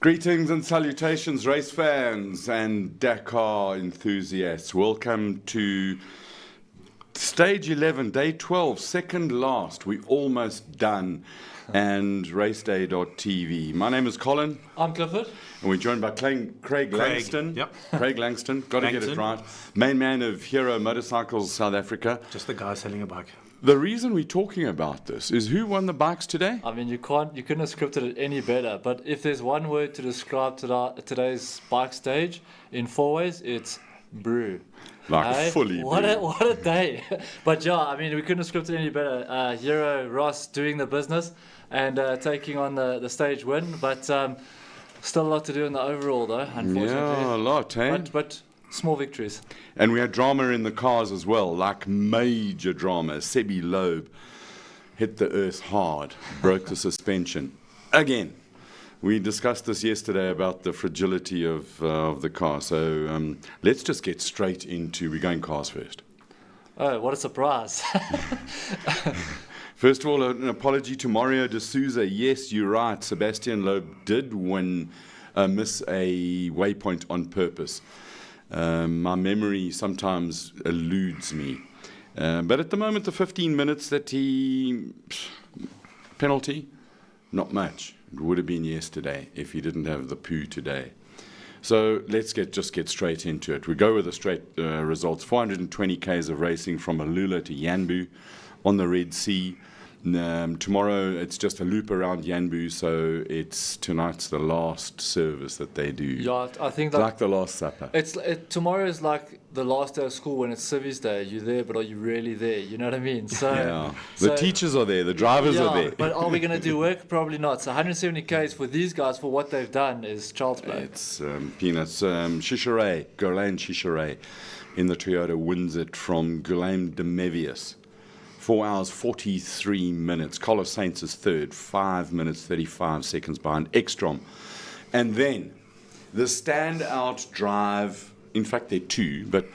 Greetings and salutations, race fans and Dakar enthusiasts. Welcome to Stage 11, Day 12, second last. We're almost done. And Raceday.tv. My name is Colin. I'm Clifford. And we're joined by Craig Langton. Yep. Craig Langton, got to get it right. Main man of Hero Motorcycles South Africa. Just the guy selling a bike. The reason we're talking about this is who won the bikes today? I mean, you couldn't have scripted it any better. But if there's one word to describe today's bike stage in 4 ways, it's brew. Fully what brew. what a day. But yeah, I mean, we couldn't have scripted any better. Hero Ross doing the business and taking on the stage win. But still a lot to do in the overall, though, unfortunately. Yeah, a lot, eh? But small victories. And we had drama in the cars as well, like major drama. Sebi Loeb hit the earth hard, broke the suspension. Again, we discussed this yesterday about the fragility of the car. So let's just get straight into, we're going cars first. Oh, what a surprise. First of all, an apology to Mario de Souza. Yes, you're right. Sebastian Loeb did miss a waypoint on purpose. My memory sometimes eludes me. But at the moment, the 15 minutes that penalty, not much. It would have been yesterday if he didn't have the poo today. So let's just get straight into it. We go with the straight results. 420 Ks of racing from Alula to Yanbu on the Red Sea. Tomorrow it's just a loop around Yanbu, so tonight's the last service that they do. Yeah, I think it's like the last supper. Tomorrow is like the last day of school when it's Civies Day. You're there, but are you really there? You know what I mean? So yeah, the teachers are there, the drivers are there. But are we going to do work? Probably not. So 170 Ks for these guys for what they've done is child's play. It's peanuts. Shishiray, Glyn Shishiray in the Toyota wins it from Guillaume de Mevius. 4 hours, 43 minutes. Colo Saints is third, 5 minutes, 35 seconds behind Ekstrom. And then the standout drive, in fact, there are two, but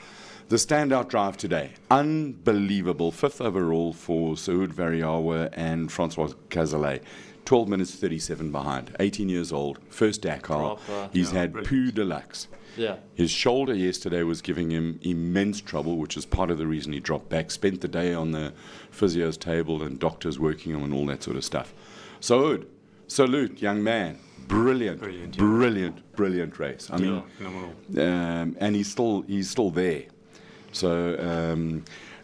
the standout drive today, unbelievable. 5th overall for Saoud Variawa and Francois Cazalet. 12 minutes, 37 behind. 18 years old, first Dakar. He's had Poo Deluxe. Yeah. His shoulder yesterday was giving him immense trouble, which is part of the reason he dropped back. Spent the day on the physio's table and doctors working on him and all that sort of stuff. So, salute, young man. Brilliant race. I mean, and he's still there. So,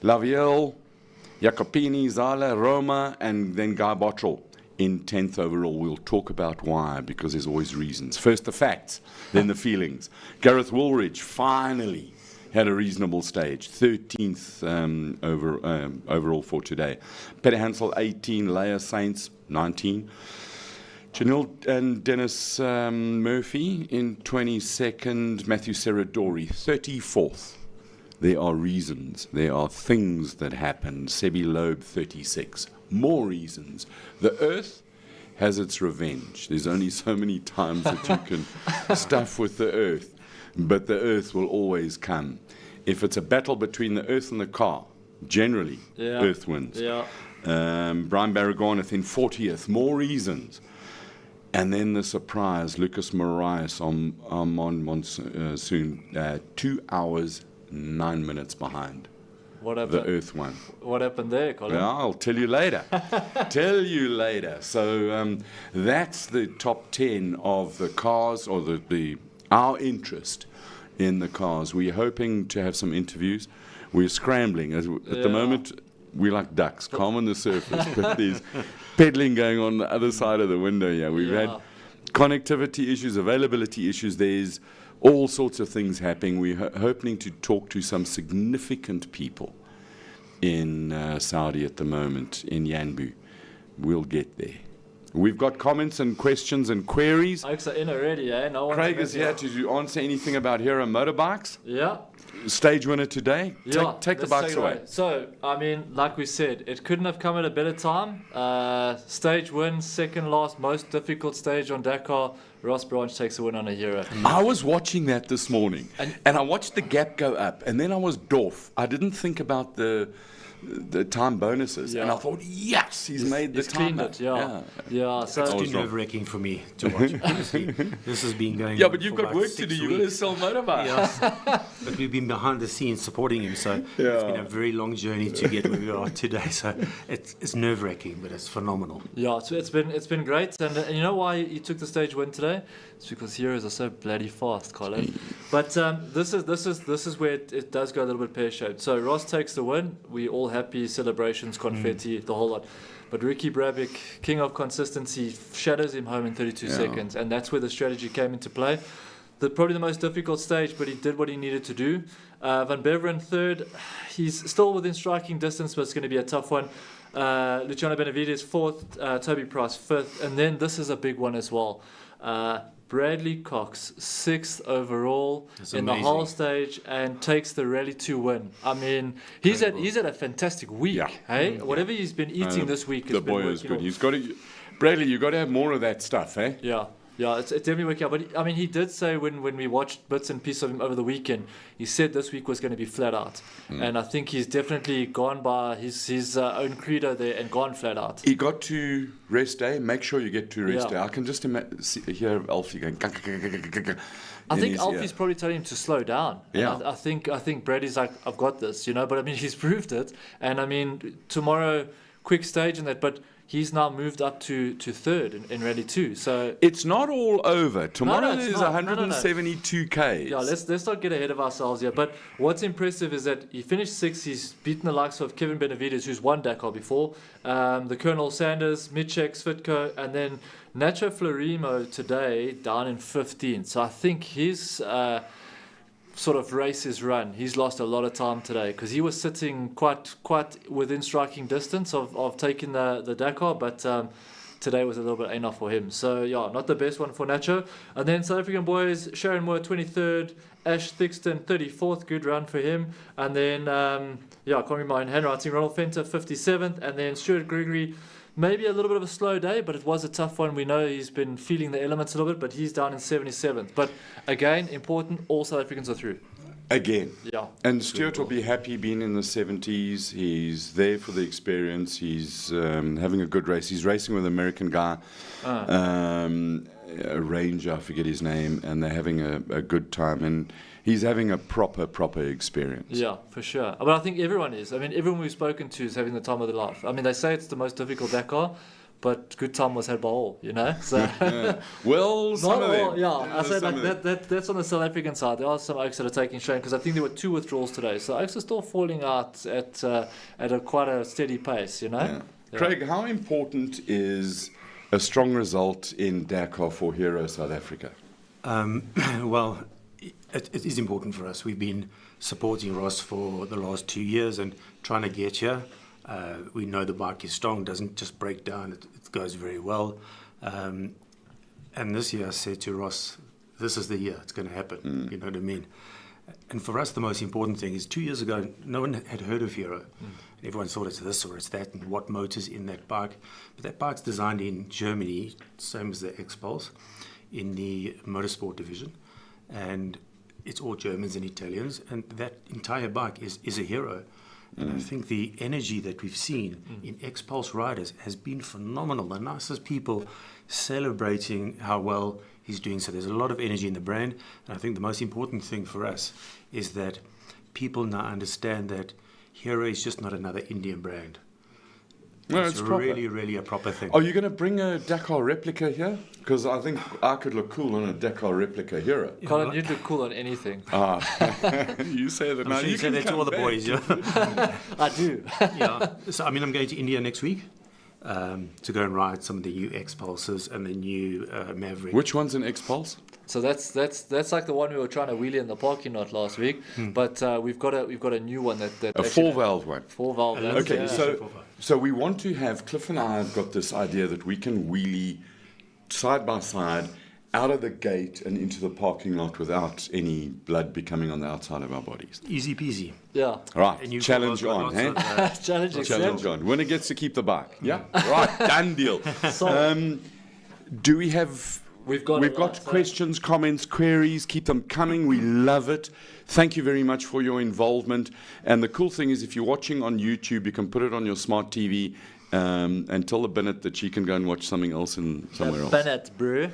Lavielle, Jacopini, Zala, Roma, and then Guy Bottrell. In 10th overall. We'll talk about why, because there's always reasons. First the facts, then the feelings. Gareth Woolridge finally had a reasonable stage. 13th overall for today. Peter Hansel, 18. Leia Saints, 19. Janelle and Dennis Murphy in 22nd. Matthew Serradori, 34th. There are reasons. There are things that happen. Sebi Loeb, 36. More reasons. The earth has its revenge. There's only so many times that you can stuff with the earth, but the earth will always come. If it's a battle between the earth and the car, generally, earth wins. Yeah. Brian Barragoneth in 40th. More reasons. And then the surprise, Lucas Moraes on Monsoon, 2 hours, 9 minutes behind. What happened? The earth one. What happened there, Colin? Well, I'll tell you later. So that's the top 10 of the cars, or our interest in the cars. We're hoping to have some interviews. We're scrambling. At the moment, we're like ducks, calm on the surface, but there's pedaling going on the other side of the window here. We've had connectivity issues, availability issues. There's all sorts of things happening. We're hoping to talk to some significant people in Saudi at the moment, in Yanbu. We'll get there. We've got comments and questions and queries. Oaks are in already, eh? No one Craig is here to answer anything about Hero Motorbikes. Yeah. Stage winner today. Yeah, take the bikes away. So, I mean, like we said, it couldn't have come at a better time. Stage win, second last, most difficult stage on Dakar. Ross Branch takes a win on a Hero. I was watching that this morning, and I watched the gap go up, and then I was doff. I didn't think about the the time bonuses, and I thought, yes, he's made the time. Cleaned it, yeah. So It's too nerve-wracking for me to watch. Honestly, this has been going. Yeah, on but you've for got about work to 6 do. You've got to sell motorbikes. Yeah. But we've been behind the scenes supporting him, so it's been a very long journey to get where we are today. So it's nerve-wracking, but it's phenomenal. yeah, so it's been great, and you know why he took the stage win today? It's because heroes are so bloody fast, Colin. But this is where it does go a little bit pear-shaped. So Ross takes the win. We all happy, celebrations, confetti, the whole lot. But Ricky Brabick, king of consistency, shadows him home in 32 seconds, and that's where the strategy came into play. Probably the most difficult stage, but he did what he needed to do. Van Beveren third, he's still within striking distance, but it's going to be a tough one. Luciano Benavides fourth, Toby Price fifth, and then this is a big one as well. Bradley Cox, 6th overall in the whole stage and takes the Rally 2 win. I mean, he's at a fantastic week. Yeah. Hey, whatever he's been eating this week, the boy is good. He's got to, Bradley. You got to have more of that stuff, eh? Yeah, it's definitely working out. But I mean, he did say when we watched bits and pieces of him over the weekend, he said this week was going to be flat out, and I think he's definitely gone by his own credo there and gone flat out. He got to Raceday. Make sure you get to Raceday. Yeah. I can just hear Alfie going. I think Alfie's probably telling him to slow down. Yeah. And I think Brady's like, I've got this, But I mean, he's proved it. And I mean, tomorrow, quick stage and that, but he's now moved up to third in Rally 2. So it's not all over. Tomorrow it's there's not. 172 Ks. Yeah, let's not get ahead of ourselves here. But what's impressive is that he finished 6th. He's beaten the likes of Kevin Benavides, who's won Dakar before, the Colonel Sanders, Mitchek, Svitko, and then Nacho Florimo today down in 15th. So I think his sort of race is run. He's lost a lot of time today because he was sitting quite within striking distance of taking the Dakar, but today was a little bit enough for him. So yeah, not the best one for Nacho. And then South African boys, Sharon Moore 23rd, Ash Thixton 34th, good run for him. And then I can't read my own handwriting, Ronald Fenter 57th, and then Stuart Gregory. Maybe a little bit of a slow day, but it was a tough one. We know he's been feeling the elements a little bit, but he's down in 77th. But again, important, all South Africans are through. Again. Yeah. And Stuart will be happy being in the 70s. He's there for the experience. He's having a good race. He's racing with an American guy, a ranger, I forget his name, and they're having a good time. And he's having a proper experience. Yeah, for sure. But I think everyone is. I mean, everyone we've spoken to is having the time of their life. I mean, they say it's the most difficult Dakar, but good time was had by all, So yeah. Well, some of them. I say like that's on the South African side. There are some Oaks that are taking strain because I think there were 2 withdrawals today. So Oaks are still falling out at quite a steady pace, Yeah. Craig, how important is a strong result in Dakar for Hero South Africa? Well, it is important for us. We've been supporting Ross for the last 2 years and trying to get here. We know the bike is strong, doesn't just break down, it goes very well. And this year I said to Ross, this is the year, it's going to happen, you know what I mean? And for us, the most important thing is 2 years ago, no one had heard of Hero. And everyone thought it's this or it's that, and what motor's in that bike. But that bike's designed in Germany, same as the X-Pulse, in the motorsport division. And it's all Germans and Italians, and that entire bike is a Hero. And I think the energy that we've seen in X-Pulse riders has been phenomenal. The nicest people celebrating how well he's doing. So there's a lot of energy in the brand. And I think the most important thing for us is that people now understand that Hero is just not another Indian brand. No, it's really, really a proper thing. Are you going to bring a Dakar replica here? Because I think I could look cool on a Dakar replica Hero. Colin, you'd look cool on anything. You say that I'm now. sure you say that to all the boys, I do. So, I'm going to India next week to go and ride some of the new X-Pulses and the new Maverick. Which one's an X-Pulse? So that's like the one we were trying to wheelie in the parking lot last week, but we've got a new one that a 4-valve one. 4-valve. Okay, so we want to have, Cliff and I have got this idea that we can wheelie side by side out of the gate and into the parking lot without any blood becoming on the outside of our bodies. Easy peasy. Yeah. Right. Challenge on, hey? Challenge on. Winner gets to keep the bike. Yeah. Right. Done deal. Do we have We've got questions, comments, queries. Keep them coming. We love it. Thank you very much for your involvement. And the cool thing is, if you're watching on YouTube, you can put it on your smart TV and tell the Bennett that she can go and watch something else somewhere else. Bennett, bro.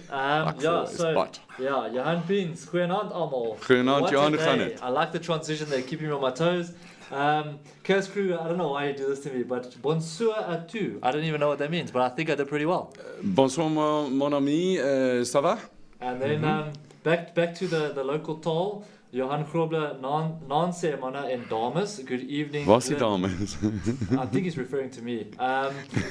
Johan Beans, goeienaand almal. Goeienaand, Johan. I like the transition there, keeping me on my toes. Chaos Crew, I don't know why you do this to me, but bonsoir à tous. I don't even know what that means, but I think I did pretty well. Bonsoir, mon ami. Ça va? And then back to the local toll. Johan Grobler, non mana en dames. Good evening. Was die dames? I think he's referring to me.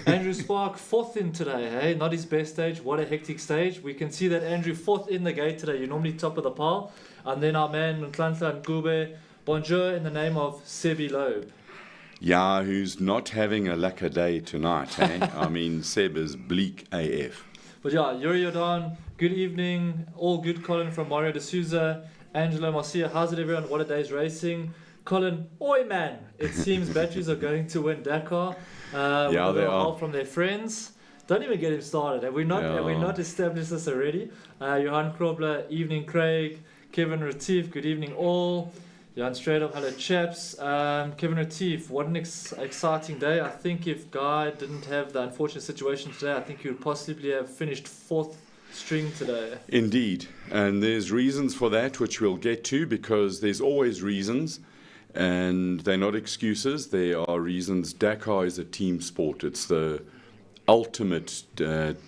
Andrew Spark, 4th in today, hey? Not his best stage. What a hectic stage. We can see that Andrew 4th in the gate today. You're normally top of the pile. And then our man, Langton Gube, bonjour in the name of Sebi Loeb. Yeah, who's not having a lacquer day tonight, eh? I mean, Seb is bleak AF. But yeah, Yuri Jordan, good evening. All good, Colin from Mario de Souza. Angelo Marcia, how's it everyone? What a day's racing. Colin, oi man, it seems batteries are going to win Dakar. Yeah, they are. Help from their friends. Don't even get him started. Have we not established this already? Johan Krobler, evening Craig. Kevin Retief, good evening all. Jan Stradom, hello chaps. Kevin Retief, what an exciting day. I think if Guy didn't have the unfortunate situation today, I think he would possibly have finished 4th string today. Indeed, and there's reasons for that, which we'll get to, because there's always reasons, and they're not excuses. They are reasons. Dakar is a team sport. It's the ultimate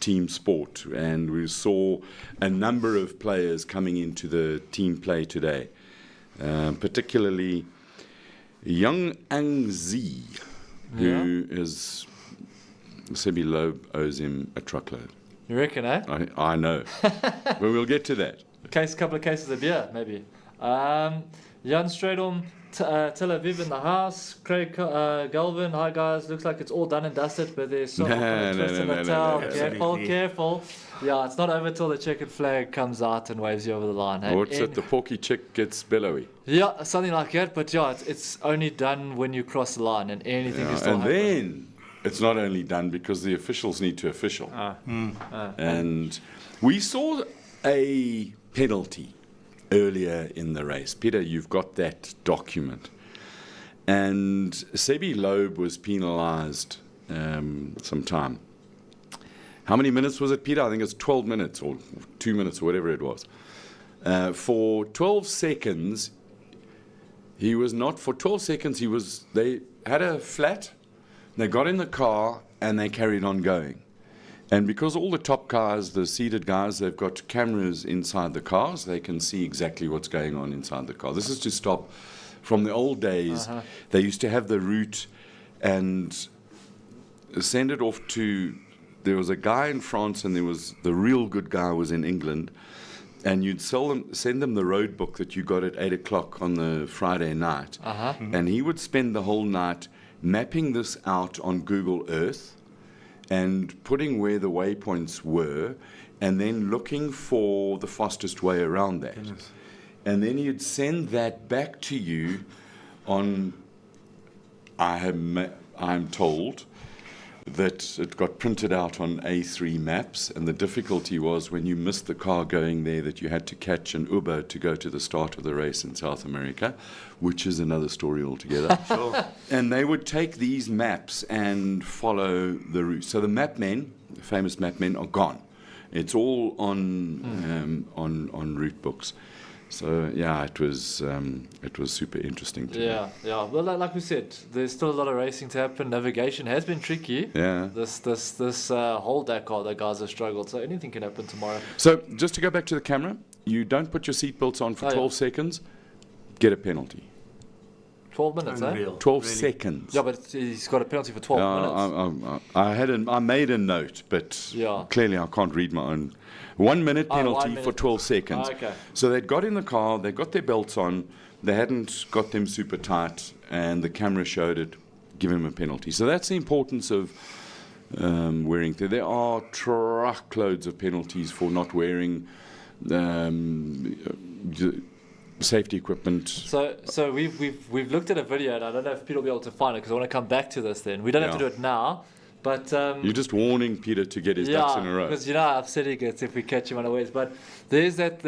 team sport, and we saw a number of players coming into the team play today, particularly Young Ang Z, who is Sebi Loeb owes him a truckload. You reckon, eh? I know. But we'll get to that. Couple of cases of beer, maybe. Jan Stradom, Tel Aviv in the house. Craig Galvin, hi guys. Looks like it's all done and dusted, but there's so much twist in the towel. Careful. Yeah, it's not over till the checkered flag comes out and waves you over the line. Hey? What's it? The porky chick gets bellowy. Yeah, something like that. But yeah, it's only done when you cross the line, and anything can still happen. Then it's not only done because the officials need to official. And we saw a penalty earlier in the race. Peter, you've got that document. And Sebi Loeb was penalised some time. How many minutes was it, Peter? I think it's 12 minutes or 2 minutes or whatever it was. For 12 seconds, they had a flat. They got in the car and they carried on going. And because all the top cars, the seated guys, they've got cameras inside the cars, they can see exactly what's going on inside the car. This is to stop. From the old days, they used to have the route and send it off to, there was a guy in France and there was, the real good guy was in England, and you'd send them the road book that you got at 8 o'clock on the Friday night. And he would spend the whole night mapping this out on Google Earth and putting where the waypoints were, and then looking for the fastest way around that. And then he'd send that back to you on, I'm told, that it got printed out on A3 maps, and the difficulty was when you missed the car going there that you had to catch an Uber to go to the start of the race in South America, which is another story altogether. And they would take these maps and follow the route. So the map men, the famous map men, are gone. It's all on route books. So yeah, it was super interesting to me. Yeah. Well, like we said, there's still a lot of racing to happen. Navigation has been tricky. Yeah. This whole Dakar, the guys have struggled. So anything can happen tomorrow. So just to go back to the camera, you don't put your seatbelts on for 12 seconds, get a penalty. 12 minutes, Unreal. 12 Really? seconds. Yeah, but he's got a penalty for 12 minutes. I made a note, but clearly I can't read my own. 1 minute penalty for 12 seconds. Okay. So they'd got in the car, they got their belts on, they hadn't got them super tight, and the camera showed it, give him a penalty. So that's the importance of wearing. There are truckloads of penalties for not wearing safety equipment. So we've looked at a video, and I don't know if Peter will be able to find it because I want to come back to this. Then we don't have to do it now. But You're just warning Peter to get his ducks in a row. because you know how upset he gets if we catch him unawares. But there's that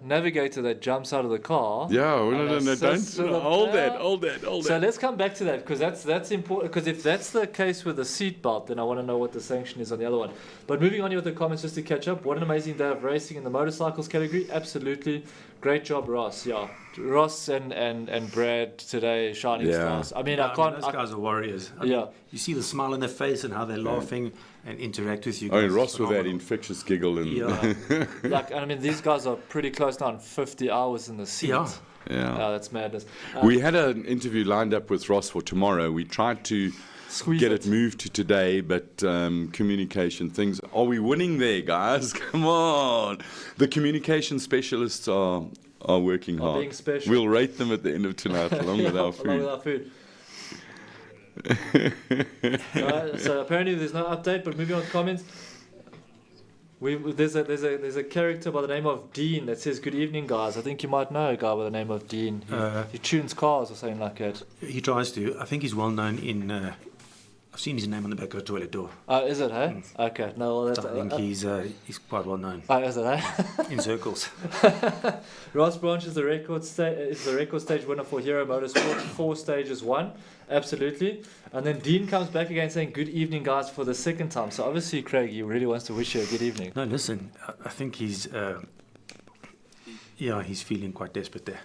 navigator that jumps out of the car. Yeah, well, and no, assists don't. with the- Hold yeah. that. So let's come back to that because that's important. Because if that's the case with the seatbelt, then I want to know what the sanction is on the other one. But moving on here with the comments, just to catch up, what an amazing day of racing in the motorcycles category. Absolutely, great job, Ross. Yeah, Ross and Brad today shining stars. I mean, I can't. Those guys are warriors. I mean, you see the smile on their face and how they're laughing and interact with you guys. I mean, Ross It's with that phenomenal. infectious giggle and I mean, these guys are pretty close now on 50 hours in the seat. Yeah. yeah. That's madness. We had an interview lined up with Ross for tomorrow. We tried to Squeeze get it moved to today, but communication things. Are we winning there, guys? Come on. The communication specialists are working hard. being special. We'll rate them at the end of tonight along with our food. Along with our food. So apparently there's no update, but moving on to comments. There's a character by the name of Dean that says good evening guys. I think you might know a guy by the name of Dean. He tunes cars or something like that. He tries to. I think he's well known in. I've seen his name on the back of a toilet door. Oh, is it, hey? Okay, no, well, that's... I think he's quite well known Oh, is it, hey? in circles. Ross Branch is the record stage winner for Hero Motorsport. 4 stages won, absolutely. And then Dean comes back again saying, good evening, guys, for the second time. So obviously, Craig, he really wants to wish you a good evening. No, listen, I think he's feeling quite desperate there.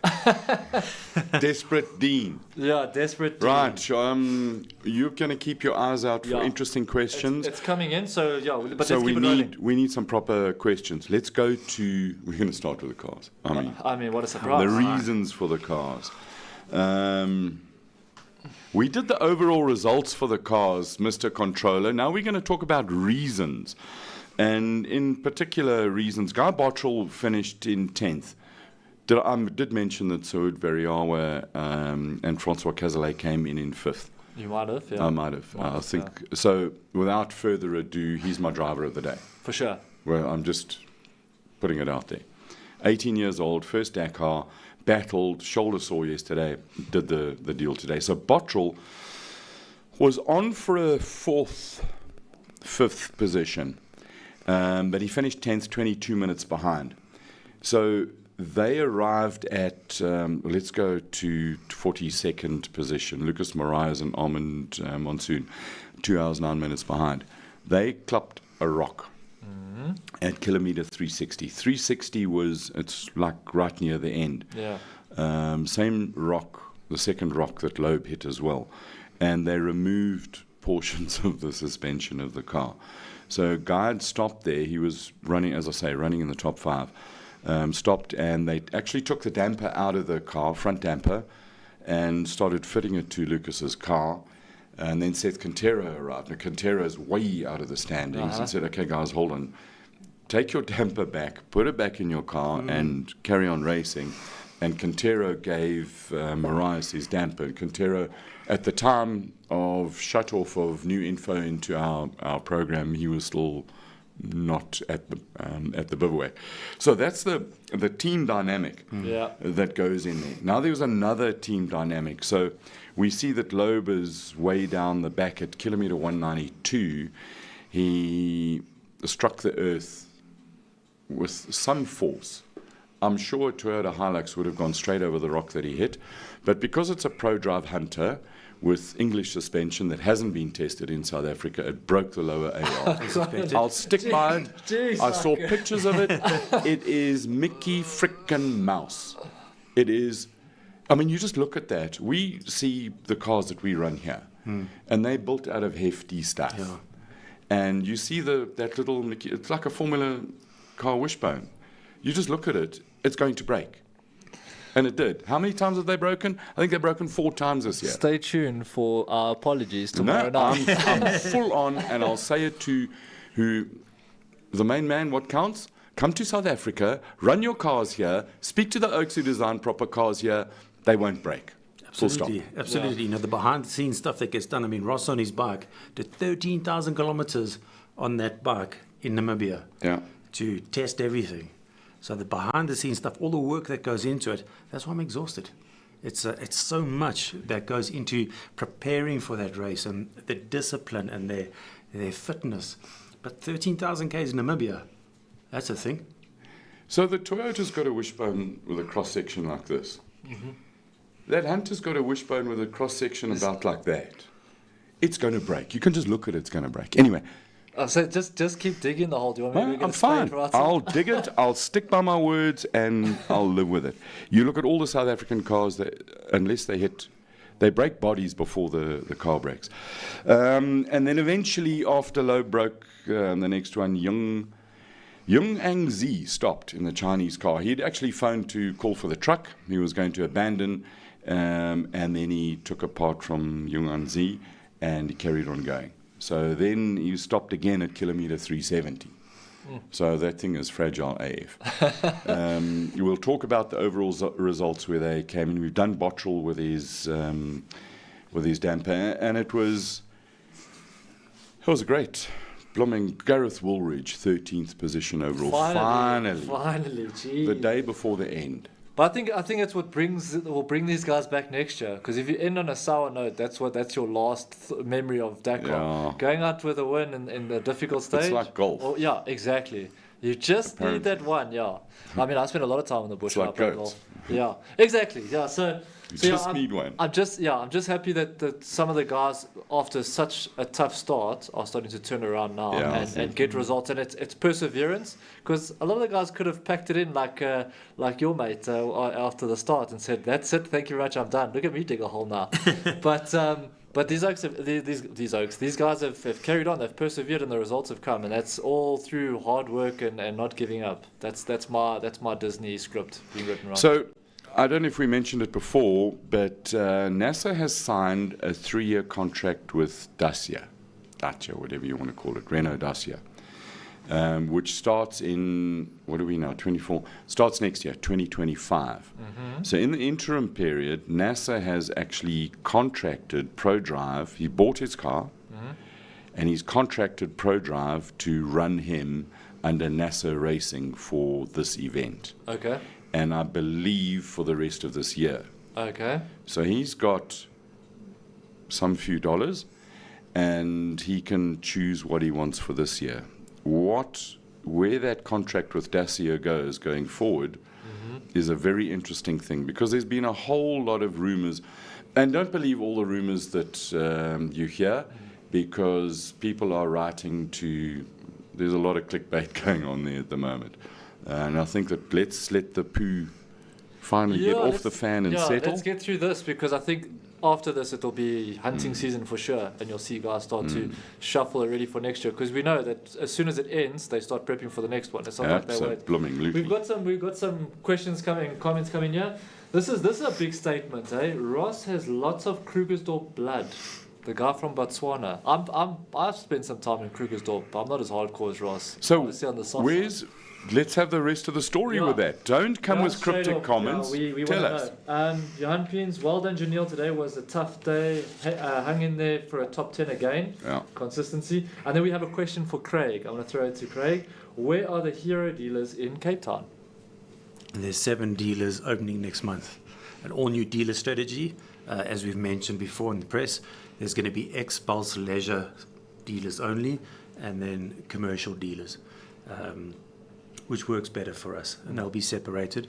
Desperate Dean. Yeah, desperate Dean. Right, you're going to keep your eyes out for interesting questions. It's coming in, so yeah, but So let's we keep it rolling. need some proper questions. Let's go to. We're going to start with the cars. I mean, what a surprise. The reasons for the cars. We did the overall results for the cars, Mr. Controller. Now we're going to talk about reasons. And in particular reasons, Guy Bottrell finished in 10th. Did mention that Saud Veriawa and Francois Cazalet came in 5th. You might have, yeah. I might have. I think so. Without further ado, he's my driver of the day. For sure. Well, I'm just putting it out there. 18 years old, first Dakar, battled, shoulder sore yesterday, did the deal today. So Bottrell was on for a 5th position, but he finished 10th, 22 minutes behind. So they arrived at, let's go to 42nd position. Lucas Moraes and Armand Monsoon, 2 hours, 9 minutes behind. They clubbed a rock at kilometer 360. 360 it's like right near the end. Yeah. Same rock, the second rock that Loeb hit as well. And they removed portions of the suspension of the car. So Guy had stopped there. He was running, as I say, running in the top 5. Stopped, and they actually took the damper out of the car, front damper, and started fitting it to Lucas's car. And then Seth Quintero arrived. Now, Quintero's way out of the standings and said, okay, guys, hold on. Take your damper back, put it back in your car, and carry on racing. And Quintero gave Moraes his damper. Quintero, at the time of shut-off of new info into our program, he was still not at the bivouac. So that's the team dynamic that goes in there. Now there's another team dynamic. So we see that Loeb is way down the back at kilometer 192. He struck the earth with some force. I'm sure a Toyota Hilux would have gone straight over the rock that he hit, but because it's a pro-drive Hunter with English suspension that hasn't been tested in South Africa, it broke the lower AR. I'll stick by it. Jeez, I saw pictures of it. It is Mickey frickin' Mouse. It is. I mean, you just look at that. We see the cars that we run here, and they're built out of hefty stuff. Yeah. And you see that little Mickey. It's like a Formula car wishbone. You just look at it. It's going to break. And it did. How many times have they broken? I think they've broken 4 times this year. Stay tuned for our apologies tomorrow night. I'm full on, and I'll say it to the main man, what counts? Come to South Africa, run your cars here, speak to the Oaks who design proper cars here, they won't break. Absolutely, absolutely. Yeah. You know, the behind-the-scenes stuff that gets done. I mean, Ross on his bike did 13,000 kilometers on that bike in Namibia to test everything. So the behind-the-scenes stuff, all the work that goes into it, that's why I'm exhausted. It's so much that goes into preparing for that race and the discipline and their fitness. But 13,000 Ks in Namibia, that's a thing. So the Toyota's got a wishbone with a cross section like this. That Hunter's got a wishbone with a cross section about like that. It's going to break. You can just look at it, it's going to break. Anyway. So just keep digging the hole. Do you want me to get I'm a spade fine. right I'll dig it. I'll stick by my words, and I'll live with it. You look at all the South African cars that, unless they break bodies before the car breaks. And then eventually, after Low broke the next one, Jung Ang Zi stopped in the Chinese car. He'd actually phoned to call for the truck. He was going to abandon, and then he took apart from Jung Ang Zi, and he carried on going. So then you stopped again at kilometer 370. So that thing is fragile AF. We'll talk about the overall results where they came in. We've done Bottrell with his damper, and it was a great. Blooming Gareth Woolridge, 13th position overall. Finally, gee. The day before the end. But I think that's what will bring these guys back next year. Because if you end on a sour note, that's your last memory of Dakar. Yeah. Going out with a win in the difficult stage. It's like golf. Oh, yeah, exactly. You just need that one. Yeah. I mean, I spent a lot of time in the bush. It's like goats. golf. Yeah, exactly. Yeah. So You So, just need one. I'm just happy that some of the guys, after such a tough start, are starting to turn around now and get results. And it's perseverance, because a lot of the guys could have packed it in like your mate after the start and said, "That's it, thank you very much, I'm done. Look at me dig a hole now." But these guys have carried on. They've persevered, and the results have come, and that's all through hard work and not giving up. That's my Disney script being written right. So, I don't know if we mentioned it before, but NASA has signed a 3-year contract with Dacia, whatever you want to call it, Renault Dacia, which starts in, what are we now, 24? Starts next year, 2025. Mm-hmm. So in the interim period, NASA has actually contracted ProDrive. He bought his car, and he's contracted ProDrive to run him under NASA Racing for this event. Okay. And I believe for the rest of this year. Okay. So he's got some few dollars, and he can choose what he wants for this year. Where that contract with Dacia goes going forward is a very interesting thing, because there's been a whole lot of rumors, and don't believe all the rumors that you hear, because people are writing to. There's a lot of clickbait going on there at the moment. And I think that let's let the poo finally get off the fan and settle. Let's get through this, because I think after this it'll be hunting season for sure, and you'll see guys start to shuffle already for next year, because we know that as soon as it ends, they start prepping for the next one. It's not like they wait. Blooming We've got some questions coming, comments coming here. This is a big statement, eh? Ross has lots of Krugersdorp blood. The guy from Botswana. I've spent some time in Krugersdorp, but I'm not as hardcore as Ross. So Obviously on the soft side. Let's have the rest of the story with that. Don't come with cryptic comments. We Tell us. Johan Pins, well done, Janelle. Today was a tough day. Hung in there for a top 10 again. Yeah. Consistency. And then we have a question for Craig. I'm going to throw it to Craig. Where are the hero dealers in Cape Town? There's 7 dealers opening next month. An all-new dealer strategy. As we've mentioned before in the press, there's going to be X-Pulse leisure dealers only, and then commercial dealers. Which works better for us, and they'll be separated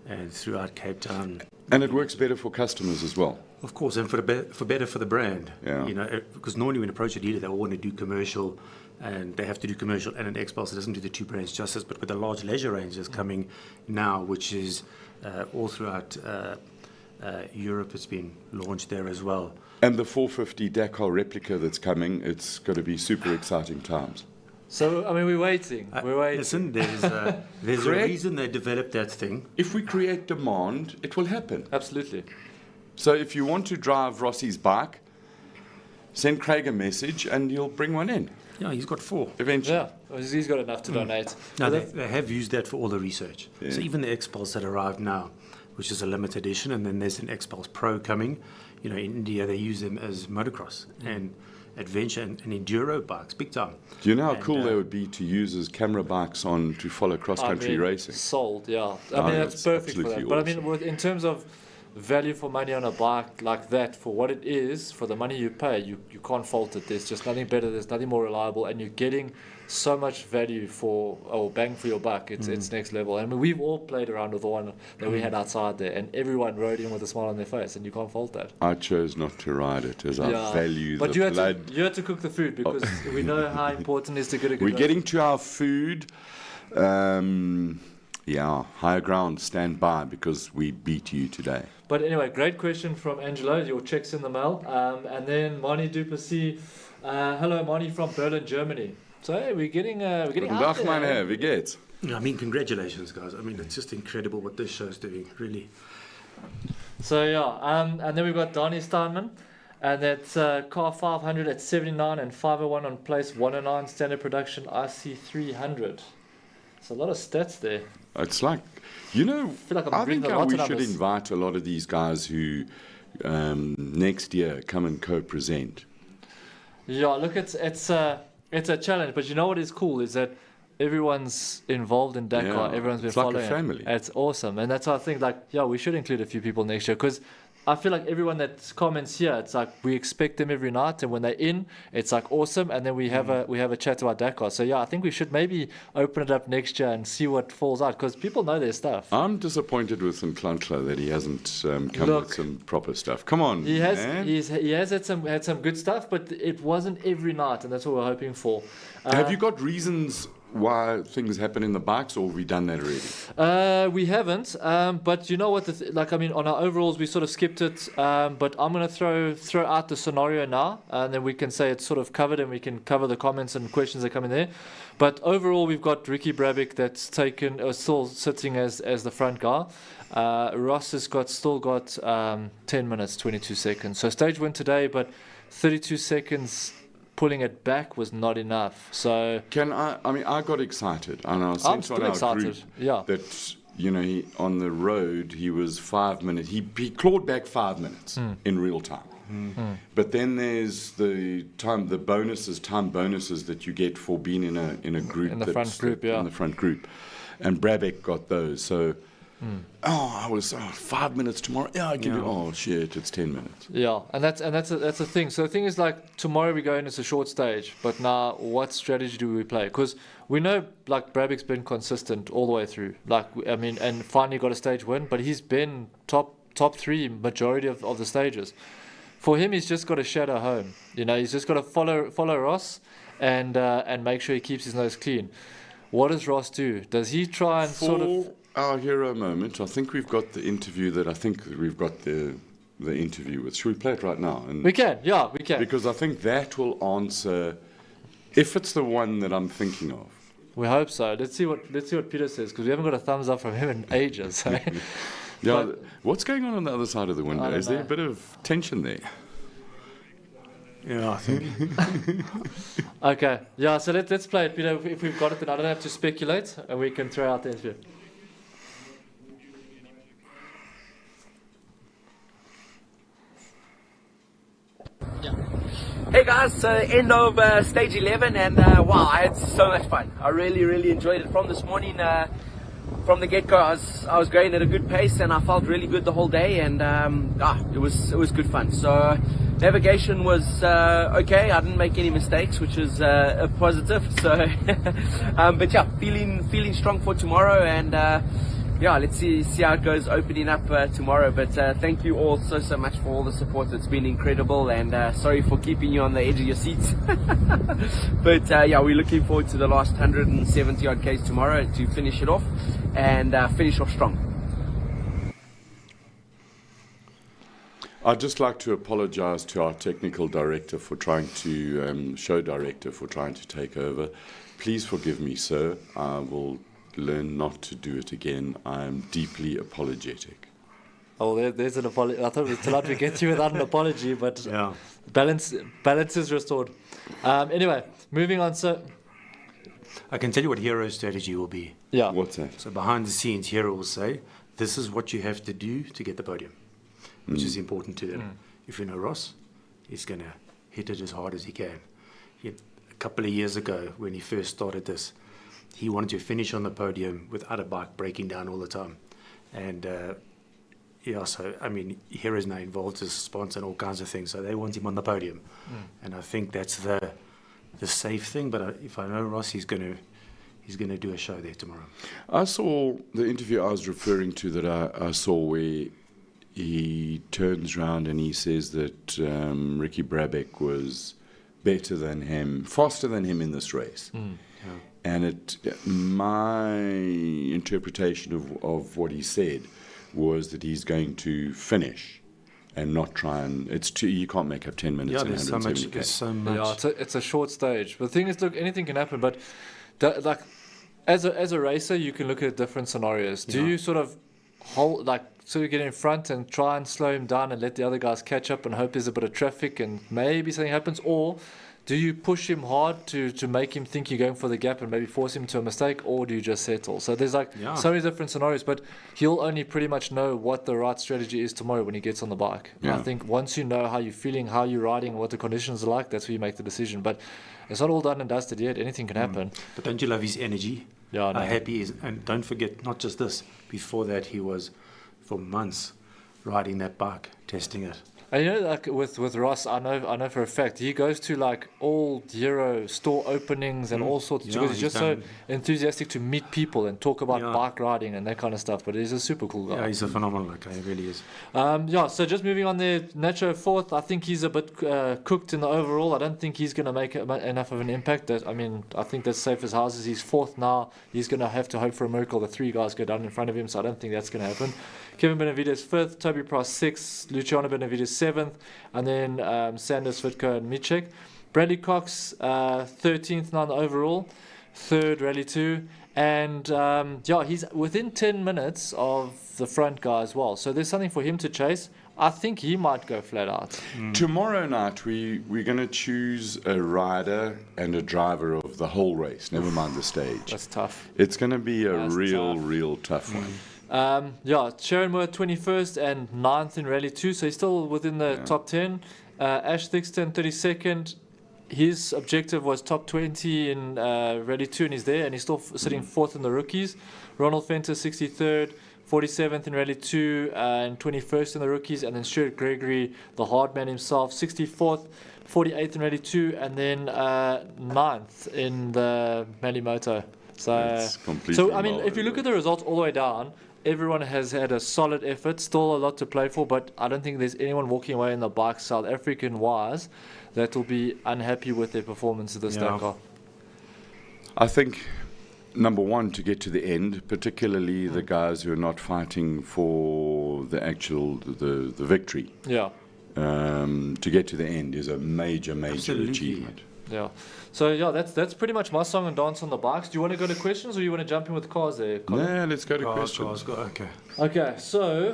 and throughout Cape Town. And it works better for customers as well. Of course, and for better for the brand. Yeah. You know, because normally when you approach a dealer, they all want to do commercial, and they have to do commercial and an X-Pulse. It doesn't do the two brands justice. But with the large leisure range that's coming now, which is all throughout Europe, it's been launched there as well. And the 450 Dakar replica that's coming, it's going to be super exciting times. So, I mean, we're waiting. Listen, there's a reason they developed that thing. If we create demand, it will happen. Absolutely. So if you want to drive Rossi's bike, send Craig a message and he'll bring one in. Yeah, he's got 4. Eventually. Yeah, well, he's got enough to donate. No, they have used that for all the research. Yeah. So even the X-Pulse that arrived now, which is a limited edition, and then there's an X-Pulse Pro coming. You know, in India they use them as motocross and adventure and enduro bikes, big time. Do you know how cool they would be to use as camera bikes to follow cross-country racing? Sold, yeah. I mean, that's perfect for that. Awesome. But I mean, in terms of value for money on a bike like that, for what it is, for the money you pay, you can't fault it. There's just nothing better, there's nothing more reliable, and you're getting so much value for, or bang for your buck. It's next level. I mean, we've all played around with the one that we had outside there, and everyone rode in with a smile on their face, and you can't fault that. I chose not to ride it as I value the blood. But you had to cook the food, because we know how important it is to get a good We're race. getting to our food. Higher ground, stand by, because we beat you today. But anyway, great question from Angelo. Your check's in the mail. And then Mani Duplessis. Hello, Mani from Berlin, Germany. So hey, we're getting out Dag, there. man, wie geht's? I mean, congratulations, guys. I mean, it's just incredible what this show's doing, really. So and then we've got Donnie Steinman, and that's car 500 at 79 and 501 on place 109, standard production IC 300. It's a lot of stats there. It's like, I think we should invite a lot of these guys who next year come and co-present. Yeah, look, it's a challenge, but you know what is cool is that everyone's involved in Dakar. Yeah, Everyone's been it's like following a family. It's awesome, and that's why I think we should include a few people next year, because I feel like everyone that comments here, it's like we expect them every night, and when they're in, it's like awesome, and then we have a chat about Dakar. So I think we should maybe open it up next year and see what falls out, because people know their stuff. I'm disappointed with Nklanhla that he hasn't come with some proper stuff. Come on, he has man. he has had some good stuff, but it wasn't every night, and that's what we're hoping for. Have you got reasons why things happen in the bikes, or have we done that already? We haven't, but you know what? On our overalls, we sort of skipped it. But I'm going to throw out the scenario now, and then we can say it's sort of covered, and we can cover the comments and questions that come in there. But overall, we've got Ricky Brabick that's still sitting as the front guy. Ross has still got 10 minutes, 22 seconds. So stage win today, but 32 seconds. Pulling it back was not enough. So I got excited, and I sent on our group that he, on the road he was 5 minutes. He clawed back 5 minutes in real time. But then there's the time bonuses that you get for being in a group in the front group, and Brabeck got those. So. I was 5 minutes tomorrow. Yeah, I give you. Oh shit, it's 10 minutes. Yeah, and that's a thing. So the thing is, like, tomorrow we go in, it's a short stage. But now, what strategy do we play? Because we know, like, Brabeck's been consistent all the way through. And finally got a stage win. But he's been top three majority of the stages. For him, he's just got to shadow home. He's just got to follow Ross, and make sure he keeps his nose clean. What does Ross do? Does he try and sort of? Our hero moment. I think we've got the interview the interview with. Should we play it right now? And we can. Because I think that will answer, if it's the one that I'm thinking of. We hope so. Let's see what Peter says, because we haven't got a thumbs up from him in ages. What's going on the other side of the window? Is there a bit of tension there? Yeah, I think. Okay. Yeah. So let's play it, Peter. If we've got it, then I don't have to speculate, and we can throw out the interview. Hey guys, so end of stage 11, and wow, I had so much fun. I really enjoyed it from this morning. From the get-go, I was going at a good pace, and I felt really good the whole day, and it was good fun. So navigation was okay. I didn't make any mistakes, which is a positive. So, but yeah, feeling strong for tomorrow, and let's see how it goes opening up tomorrow. But thank you all so much for all the support. It's been incredible, and sorry for keeping you on the edge of your seats. But we're looking forward to the last 170 odd Ks tomorrow to finish it off and finish off strong. I'd just like to apologise to our technical director for trying to show director for trying to take over. Please forgive me, sir. I will learn not to do it again. I am deeply apologetic. Oh, there's an apology. I thought it was too late to get you without an apology, but balance is restored. Anyway, moving on. So I can tell you what Hero's strategy will be. Yeah. What's that? So behind the scenes, Hero will say, this is what you have to do to get the podium, which is important to them. If you know Ross, he's going to hit it as hard as he can. A couple of years ago, when he first started this, he wanted to finish on the podium without a bike breaking down all the time. And Yeah, so I mean, here is now involved as a sponsor and all kinds of things. So they want him on the podium, and I think that's the safe thing. But if I know Ross, he's going to do a show there tomorrow. I saw the interview I was referring to that I saw where he turns around and he says that Ricky Brabeck was better than him, faster than him in this race. Yeah. And my interpretation of what he said was that he's going to finish and not try and you can't make up 10 minutes Yeah, in there's so 170 much. There's so much. Yeah, it's a short stage. But the thing is, look, anything can happen. But like as a racer, you can look at different scenarios. Do you sort of get in front and try and slow him down and let the other guys catch up and hope there's a bit of traffic and maybe something happens, or do you push him hard to make him think you're going for the gap and maybe force him to a mistake, or do you just settle? So there's so many different scenarios, but he'll only pretty much know what the right strategy is tomorrow when he gets on the bike. Yeah. I think once you know how you're feeling, how you're riding, what the conditions are like, that's where you make the decision. But it's not all done and dusted yet. Anything can happen. But don't you love his energy? Yeah, I know. How happy he is. And don't forget, not just this. Before that, he was for months riding that bike, testing it. And you know, like with Ross, I know for a fact he goes to like all Hero store openings and all sorts because he's just so enthusiastic to meet people and talk about bike riding and that kind of stuff. But he's a super cool guy. Yeah, he's a phenomenal guy. He really is. So just moving on there, Nacho fourth. I think he's a bit cooked in the overall. I don't think he's going to make enough of an impact. I think that's safe as houses. He's fourth now. He's going to have to hope for a miracle. The three guys go down in front of him, so I don't think that's going to happen. Kevin Benavides fifth, Toby Price sixth, Luciano Benavides seventh, and then Sanders, Vitko, and Michek. Bradley Cox 13th now in the overall, third Rally 2, and he's within 10 minutes of the front guy as well. So there's something for him to chase. I think he might go flat out. Tomorrow night, we're going to choose a rider and a driver of the whole race, never mind the stage. That's tough. It's going to be a That's real tough one. Sharon Moore 21st and 9th in Rally 2, so he's still within the top 10. Ash Thixton 32nd. His objective was top 20 in Rally 2, and he's there, and he's still sitting 4th in the rookies. Ronald Fenter 63rd, 47th in Rally 2, and 21st in the rookies. And then Stuart Gregory, the hard man himself, 64th, 48th in Rally 2, and then 9th in the Mali Moto. So I mean, if you look at the results all the way down, everyone has had a solid effort, still a lot to play for, but I don't think there's anyone walking away in the bike South African wise that will be unhappy with their performance of this Dakar. I think, number one, to get to the end, particularly the guys who are not fighting for the actual the victory. Yeah. To get to the end is a major Absolutely. achievement. Yeah. So that's pretty much my song and dance on the bikes. Do you want to go to questions, or you want to jump in with cars there, Colin? No, let's go to questions. Okay. Okay, so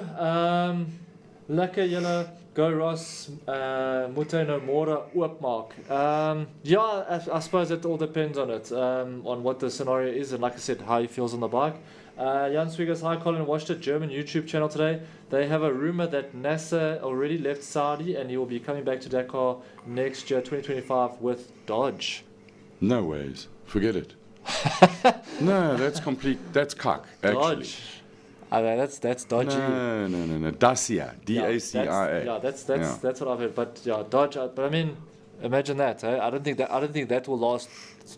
Lekker Yellow, Go Ross, Mute no Mora, Oopmark. I suppose it all depends on it, on what the scenario is, and like I said, how he feels on the bike. Jan Swiggers, hi Colin, watched a German YouTube channel today. They have a rumor that Nasser already left Saudi and he will be coming back to Dakar next year, 2025, with Dodge. No ways. Forget it. No, that's complete. That's cock, actually. Dodge. That's dodgy. No. Dacia. D-A-C-I-A. That's what I've heard. But Dodge. But I mean, imagine that. I don't think that will last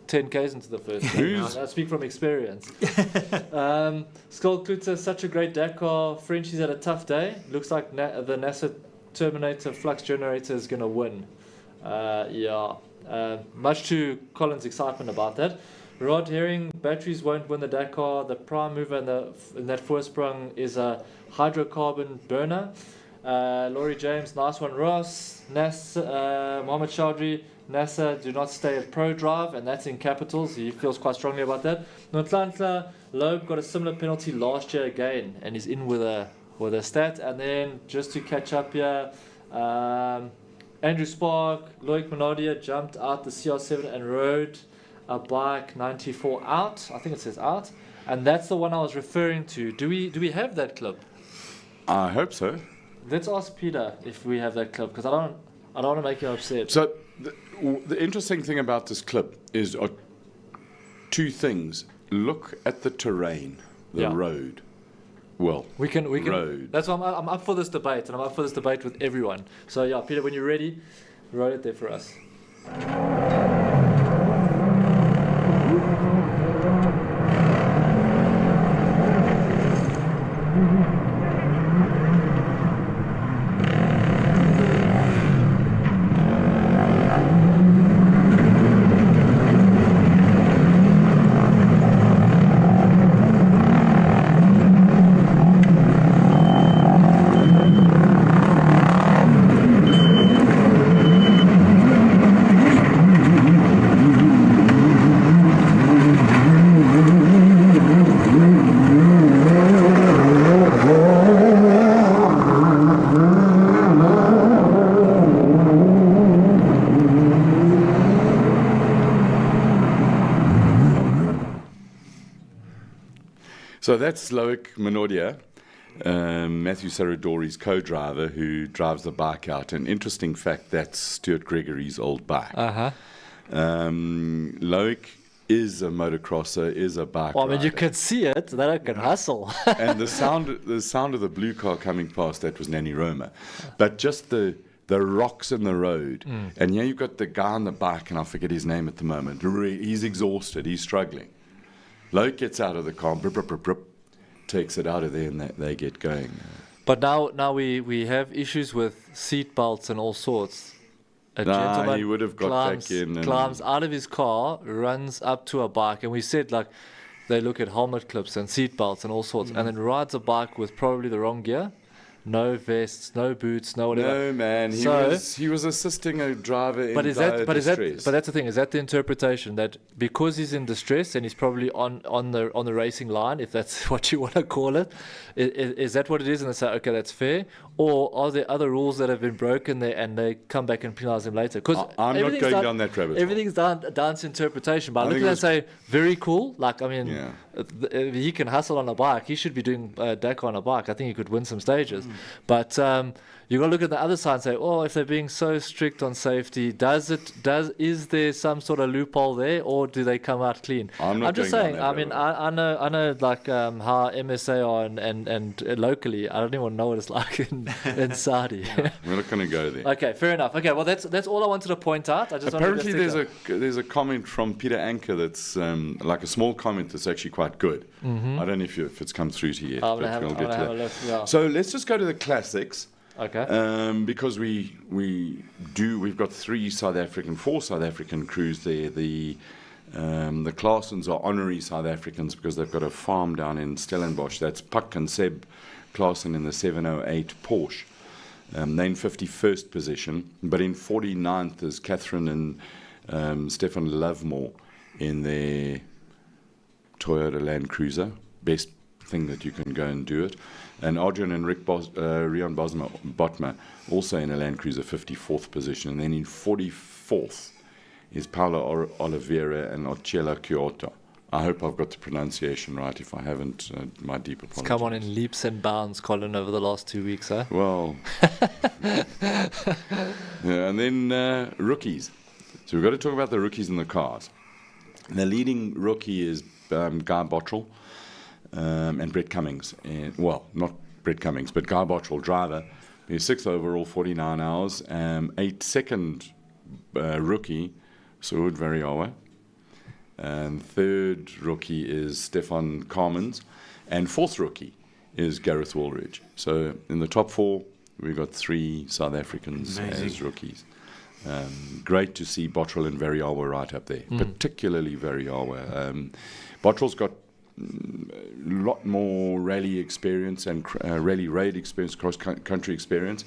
10Ks into the first game. I speak from experience. Skull Klutzer, such a great Dakar. Frenchie's had a tough day. Looks like the NASA Terminator flux generator is going to win. Much to Colin's excitement about that. Rod Herring, batteries won't win the Dakar. The prime mover in that Voorsprong is a hydrocarbon burner. Laurie James, nice one. Ross, Mohammed Chaudhry, NASA do not stay at Pro Drive, and that's in capitals. He feels quite strongly about that. Notlantla, Loeb got a similar penalty last year again, and he's in with a stat. And then just to catch up here, Andrew Spark, Loic Monodia jumped out the CR7 and rode a bike 94 out. I think it says out, and that's the one I was referring to. Do we have that clip? I hope so. Let's ask Peter if we have that clip, because I don't want to make you upset. So the interesting thing about this clip is two things. Look at the terrain, the road. well, We can. road. That's why I'm up for this debate, and I'm up for this debate with everyone. So yeah, Peter, when you're ready, write it there for us. So that's Loic Minodia, Matthew Saradori's co-driver, who drives the bike out. An interesting fact, that's Stuart Gregory's old bike. Loic is a motocrosser, is a bike Well, I mean, rider. you can see it. That I can hustle. And the sound of the blue car coming past, that was Nanny Roma. But just the rocks in the road. And you've got the guy on the bike, and I forget his name at the moment. He's exhausted. He's struggling. Loic gets out of the car, takes it out of there, and they get going. But now we have issues with seat belts and all sorts. A gentleman he would have got back in and- climbs out of his car, runs up to a bike, and we said like they look at helmet clips and seat belts and all sorts, and then rides a bike with probably the wrong gear. No vests, no boots, no whatever. No, man. He was assisting a driver in distress. But that's the thing. Is that the interpretation that because he's in distress and he's probably on the racing line, if that's what you want to call it, is that what it is? And they say, okay, that's fair. Or are there other rules that have been broken there and they come back and penalise him later? Because I'm not going down that rabbit hole. Everything's down to interpretation. But I look at that and say, very cool. Like, I mean, he can hustle on a bike. He should be doing Dakar on a bike. I think he could win some stages. But you got to look at the other side and say, oh, if they're being so strict on safety, is there some sort of loophole there, or do they come out clean? I'm just saying. I mean, I know like how MSA are and locally. I don't even know what it's like in Saudi. We're not going to go there. Okay, fair enough. Okay, well that's all I wanted to point out. Apparently, there's a comment from Peter Anker that's like a small comment that's actually quite good. I don't know if it's come through to you yet, but we'll get to that. Yeah. So let's just go to the classics. Okay. Because we've got four South African crews there. The Claessens are honorary South Africans because they've got a farm down in Stellenbosch. That's Puck and Seb Claessen in the 708 Porsche. They're in 51st position, but in 49th is Catherine and Stefan Lovemore in their Toyota Land Cruiser. Best thing that you can go and do it. And Adrian and Rian Botma also in a Land Cruiser 54th position. And then in 44th is Paolo Oliveira and Ocella Kyoto. I hope I've got the pronunciation right. If I haven't, my deep apologies. It's come on in leaps and bounds, Colin, over the last 2 weeks, huh? Well, and then rookies. So we've got to talk about the rookies in the cars. The leading rookie is Guy Bottrell. And Brett Cummings. Not Brett Cummings, but Guy Bottrell, driver. He's 6th overall, 49 hours. 8th rookie, Saud Variawa. And 3rd rookie is Stefan Carmens. And 4th rookie is Gareth Woolridge. So in the top 4, we've got 3 South Africans as rookies. Great to see Bottrell and Variawa right up there, particularly Variawa. Bottrell's got a lot more rally experience and rally raid experience, cross-country experience.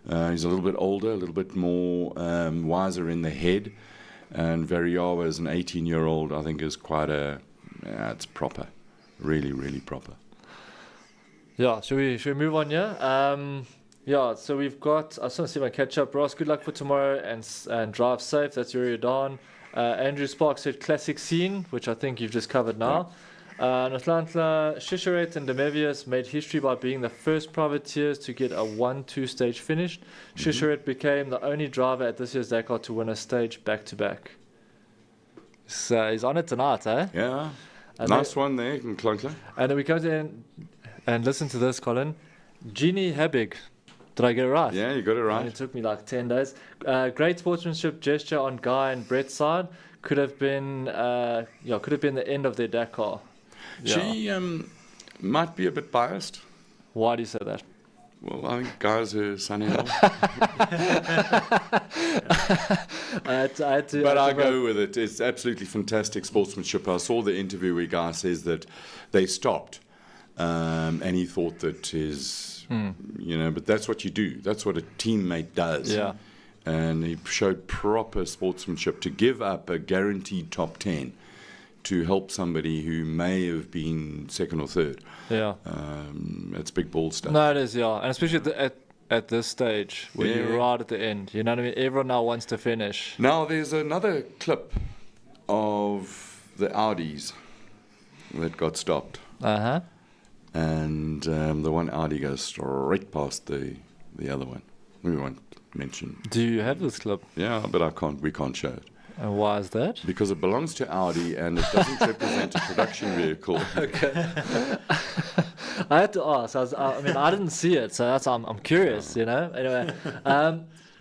He's a little bit older, a little bit more wiser in the head. And Variawa, as an 18-year-old, I think is quite it's proper. Really, really proper. Yeah, should we move on here? So we've got, I just want to see if I catch up. Ross, good luck for tomorrow and drive safe. That's Yuri Don. Andrew Sparks said classic scene, which I think you've just covered now. Atlanta, Shisharet and Demevius made history by being the first privateers to get a 1-2 stage finish. Shisharet became the only driver at this year's Dakar to win a stage back-to-back. So he's on it tonight, eh? Yeah. And nice one there in Clunkler. And then we come to And listen to this, Colin. Genie Habig. Did I get it right? Yeah, you got it right. It took me like 10 days. Great sportsmanship gesture on Guy and Brett's side. Could have been the end of their Dakar. Yeah. She might be a bit biased. Why do you say that? Well, I think Guy's her son-in-law. But I go with it. It's absolutely fantastic sportsmanship. I saw the interview where Guy says that they stopped, and he thought that but that's what you do. That's what a teammate does. Yeah. And he showed proper sportsmanship to give up a guaranteed top 10 to help somebody who may have been second or third. Yeah. It's big ball stuff. No, it is, yeah. And especially at this stage, when you're right at the end. You know what I mean? Everyone now wants to finish. Now, there's another clip of the Audis that got stopped. Uh-huh. And the one Audi goes straight past the other one. We won't mention. Do you have this clip? Yeah, but we can't show it. And why is that? Because it belongs to Audi and it doesn't represent a production vehicle. Okay. I had to ask. I didn't see it, so I'm curious, you know. Anyway,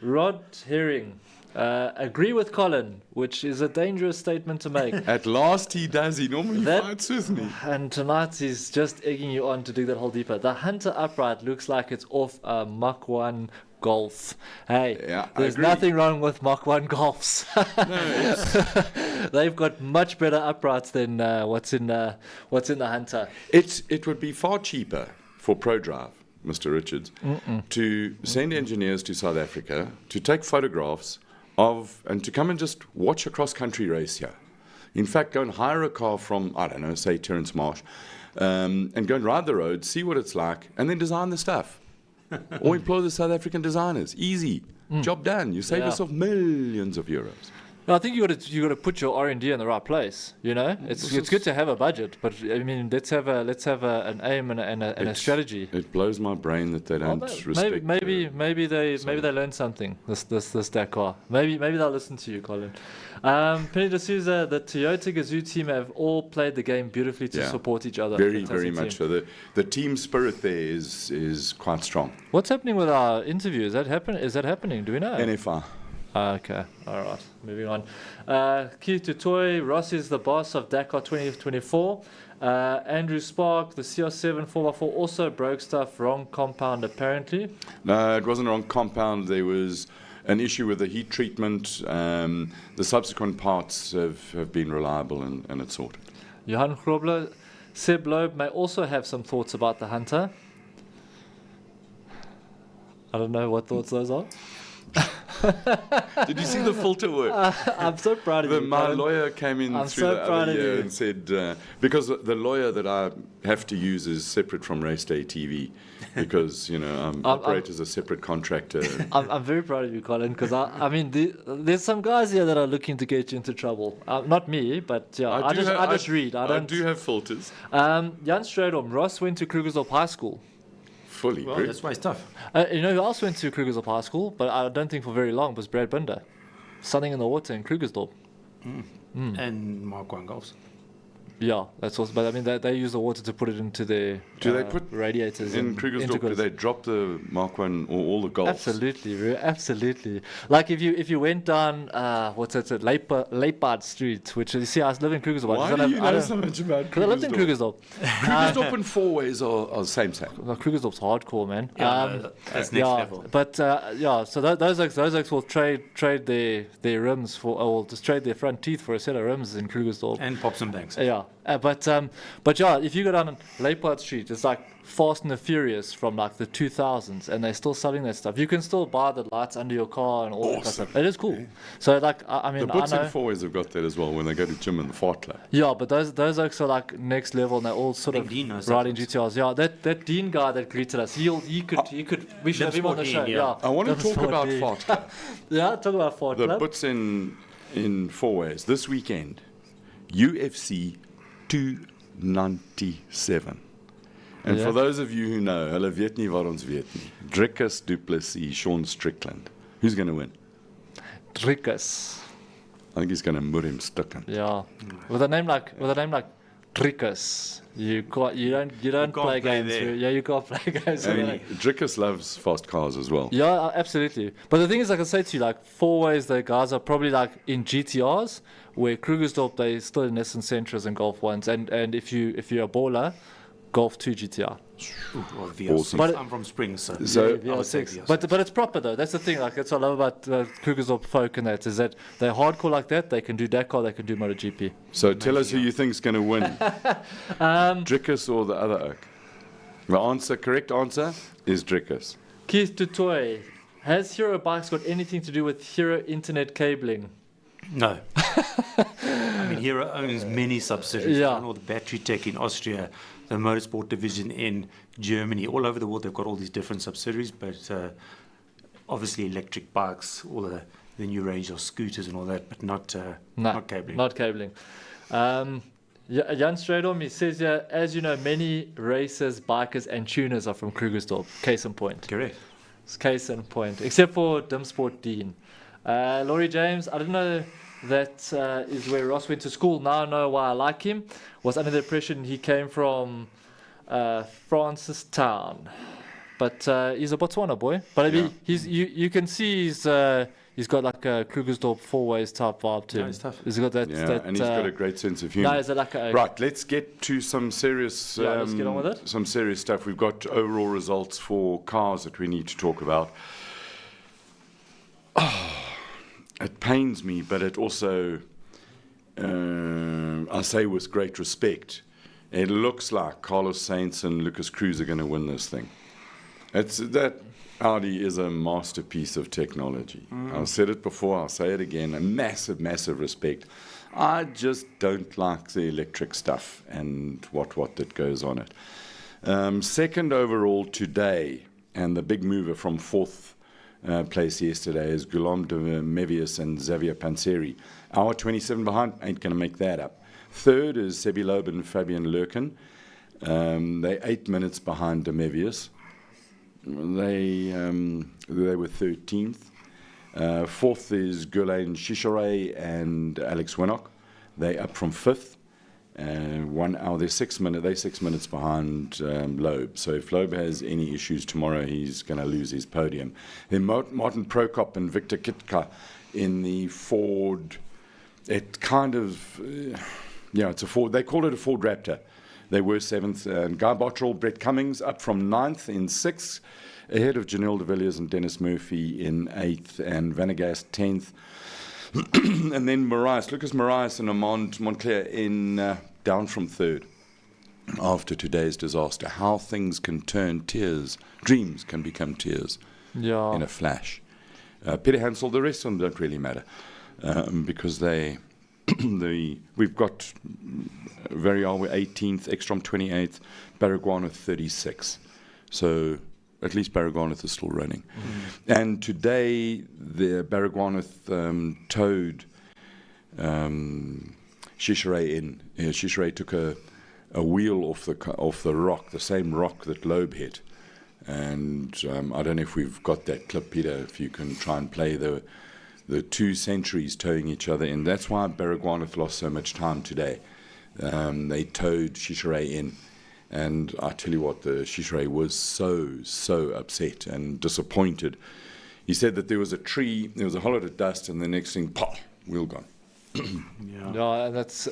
Rod Herring, agree with Colin, which is a dangerous statement to make. At last he does. He normally fights with me. And tonight he's just egging you on to do that whole deeper. The Hunter upright looks like it's off a Mach 1 Golf. Hey, yeah, there's nothing wrong with Mach 1 Golfs. No, they've got much better uprights than what's in the Hunter. It would be far cheaper for ProDrive, Mr. Richards, to send engineers to South Africa to take photographs of and to come and just watch a cross-country race here. In fact, go and hire a car from, I don't know, say Terence Marsh, and go and ride the road, see what it's like, and then design the stuff. Or employ the South African designers. Easy. Job done. You save yourself millions of euros. I think you got to put your R&D in the right place. You know, it's good to have a budget, but I mean, let's have an aim and a strategy. It blows my brain that they don't respect. Maybe they learned something. This Dakar. Maybe they'll listen to you, Colin. Penny D'Souza, the Toyota Gazoo team have all played the game beautifully to support each other. Very, Fantastic very much team. so. The team spirit there is quite strong. What's happening with our interview? Is that happening? Do we know? NFR. Okay, all right. Moving on. Keith Tutoy, Ross is the boss of Dakar 2024. Andrew Spark, the CR7 4x4 also broke stuff, wrong compound apparently. No, it wasn't wrong compound. There was an issue with the heat treatment. The subsequent parts have been reliable and it's sorted. Johan Grobler, Seb Loeb may also have some thoughts about the Hunter. I don't know what thoughts those are. Did you see the filter work? I'm so proud of you. My lawyer came in through the other year and said, because the lawyer that I have to use is separate from Raceday TV, because I operate as a separate contractor. I'm very proud of you, Colin, because I mean, there's some guys here that are looking to get you into trouble. Not me, but I just read. I do have filters. Jan Stradom, Ross went to Krugersdorp High School. Fully. Well, that's why it's tough. You know who else went to Krugersdorp High School, but I don't think for very long, was Brad Binder. Something in the water in Krugersdorp. And Mark 1 Golfs. Yeah, that's also. But I mean, they use the water to put it into their. Do they put radiators in Krugersdorp? Do they drop the Mark 1 or all the golfs? Absolutely. Like if you went down, Leipard Street, which you see, I live in Krugersdorp. Why do you know so much about Krugersdorp? Because I lived in Krugersdorp. Krugersdorp and Four Ways are the same. Well, Krugersdorp's hardcore, man. That's next level. But so those oaks will trade their rims for, just trade their front teeth for a set of rims in Krugersdorp. And Pops and Banks. Yeah. But if you go down Leipard Street, it's like Fast and the Furious from like the 2000s, and they're still selling that stuff. You can still buy the lights under your car and all that kind of stuff. It is cool. So like, I mean, the Butts and Four Ways have got that as well when they go to gym in the Fart Club. Yeah, but those oaks are like next level, and they're all sort of riding GTRs. Yeah, that Dean guy that greeted us, he could. We should have him on the show. Yeah. I want to talk about Fart Club. Yeah, talk about Fart Club. The Butts in Four Ways this weekend, UFC 297. And for those of you who know, hulle weet nie wat ons weet nie. Drickus du Plessis, Sean Strickland. Who's going to win? Drickus. I think he's going to mud him stucken. Yeah. With a name like Drickus. You don't play games. Yeah, you can't play games. I mean, Drickus loves fast cars as well. Yeah, absolutely. But the thing is, like I say to you, like four-ways, the guys are probably like in GTRs, where Krugersdorp they still in Nissan Sentras and Golf 1s, and if you're a baller, Golf 2 GTR. Or VR6. Awesome. But I'm from Springs, so Yeah, I would say VR6. VR6. But it's proper though. That's the thing. Like that's what I love about Krugersdorp folk and that is that they're hardcore like that. They can do Dakar. They can do MotoGP. So tell us who you think's going to win, Drickus or the other oak. The correct answer is Drickus. Keith Dutoy, has Hero Bikes got anything to do with Hero Internet cabling? No. I mean, Hero owns many subsidiaries. Yeah. They own all the battery tech in Austria, the motorsport division in Germany. All over the world, they've got all these different subsidiaries, but obviously electric bikes, all the new range of scooters and all that, but not cabling. Not cabling. Jan Stradom, he says here, as you know, many racers, bikers, and tuners are from Krugersdorp. Case in point. Correct. It's case in point. Except for Dimsport Dean. Laurie James, I didn't know that is where Ross went to school. Now I know why I like him. Was under the impression he came from Francistown. But he's a Botswana boy. But I mean, you can see he's got like a Krugersdorp four-ways type vibe to him. It's tough. He's got that. And he's got a great sense of humour. No, is it like a, Right, let's get to some serious, let's get on with it. Some serious stuff. We've got overall results for cars that we need to talk about. It pains me, but it also, I say with great respect, it looks like Carlos Sainz and Lucas Cruz are going to win this thing. That Audi is a masterpiece of technology. I've said it before, I'll say it again, a massive, massive respect. I just don't like the electric stuff and what that goes on it. Second overall today, and the big mover from fourth place yesterday is Guillaume de Mevius and Xavier Panseri. Hour 27 behind, ain't going to make that up. Third is Sebi Loeb and Fabian Lurken. They're 8 minutes behind de Mevius. They were 13th. Fourth is Glyn Chichore and Alex Winnock. They're up from fifth. 1 hour, they're 6 minutes behind Loeb. So if Loeb has any issues tomorrow, he's going to lose his podium. Then Martin Prokop and Victor Kitka in the Ford. It kind of, it's a Ford. They call it a Ford Raptor. They were seventh. And Guy Bottrell, Brett Cummings up from ninth in sixth, ahead of Janelle de Villiers and Dennis Murphy in eighth, and Vanagast 10th. And then Lucas Moraes and Armand Montclair in down from third after today's disaster. How things can turn tears, dreams can become tears in a flash. Peter Hansel, the rest of them don't really matter because we've got Varial 18th, Ekstrom 28th, Baragwanath 36th. So at least Baragwanath is still running. And today, the Baragwanath towed Chichore in. Chichore took a wheel off the rock, the same rock that Loeb hit. And I don't know if we've got that clip, Peter, if you can try and play the two centuries towing each other in. That's why Baragwanath lost so much time today. They towed Chichore in. And I tell you what, the Chichore was so upset and disappointed. He said that there was a tree, there was a whole lot of dust, and the next thing, pop, wheel gone. Yeah, and it's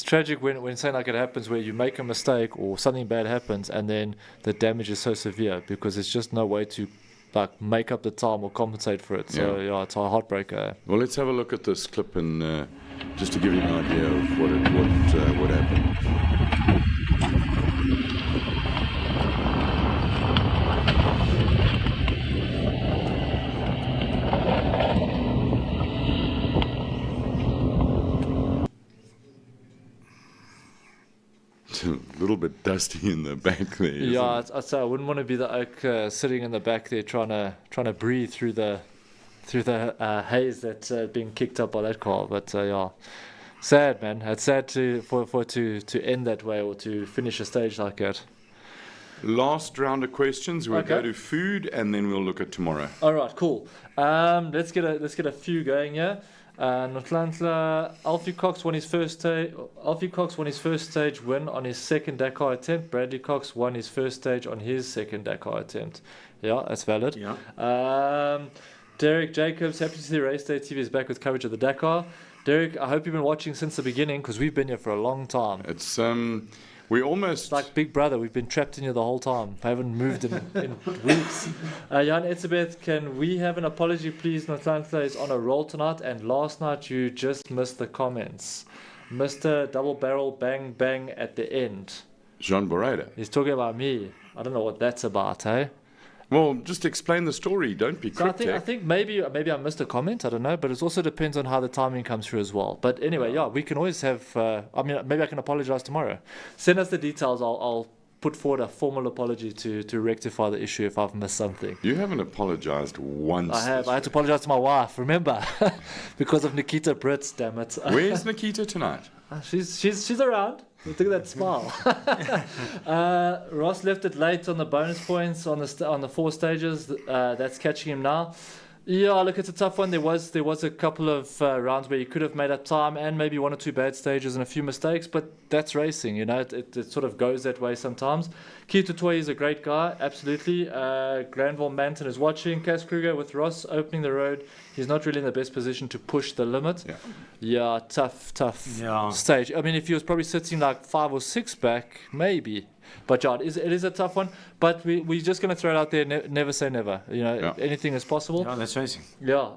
tragic when something like it happens where you make a mistake or something bad happens, and then the damage is so severe because there's just no way to like make up the time or compensate for it. So it's a heartbreaker. Well, let's have a look at this clip and just to give you an idea of what happened. A little bit dusty in the back there. Yeah, I'd say I wouldn't want to be the oak sitting in the back there trying to breathe through the haze that's being kicked up by that car. But sad, man. It's sad to end that way or to finish a stage like that. Last round of questions. We'll go to food and then we'll look at tomorrow. All right, cool. Let's get a few going here. Notlantla, Alfie Cox won his first stage win on his second Dakar attempt. Bradley Cox won his first stage on his second Dakar attempt. Yeah, that's valid. Yeah. Derek Jacobs, happy to see Raceday TV is back with coverage of the Dakar. Derek, I hope you've been watching since the beginning because we've been here for a long time. It's we almost It's like Big Brother. We've been trapped in here the whole time. I haven't moved in weeks. Jan Etzebeth, can we have an apology, please? Notlantla is on a roll tonight, and last night you just missed the comments. Mr. Double Barrel Bang Bang at the end. Jean Boreda. He's talking about me. I don't know what that's about, eh? Well, just explain the story. Don't be So cryptic. I think maybe I missed a comment. I don't know, but it also depends on how the timing comes through as well. But anyway, yeah, we can always have. Maybe I can apologize tomorrow. Send us the details. I'll put forward a formal apology to rectify the issue if I've missed something. You haven't apologized once. I have. this I had to week. apologize to my wife. Remember, because of Nikita Brits. Damn it. Where's Nikita tonight? She's around. Look at that smile. Ross left it late on the bonus points on the 4 stages. That's catching him now. Yeah, look, it's a tough one. There was a couple of rounds where you could have made up time and maybe 1 or 2 bad stages and a few mistakes, but that's racing, you know. It sort of goes that way sometimes. Keith Tutoy is a great guy, absolutely. Granville Manton is watching. Cass Kruger with Ross opening the road. He's not really in the best position to push the limit. Yeah, tough Yeah. stage. I mean, if he was probably sitting like 5 or 6 back, maybe. But yeah, it is a tough one. But we're just going to throw it out there. Never say never. You know, anything is possible. Yeah, that's racing. Yeah.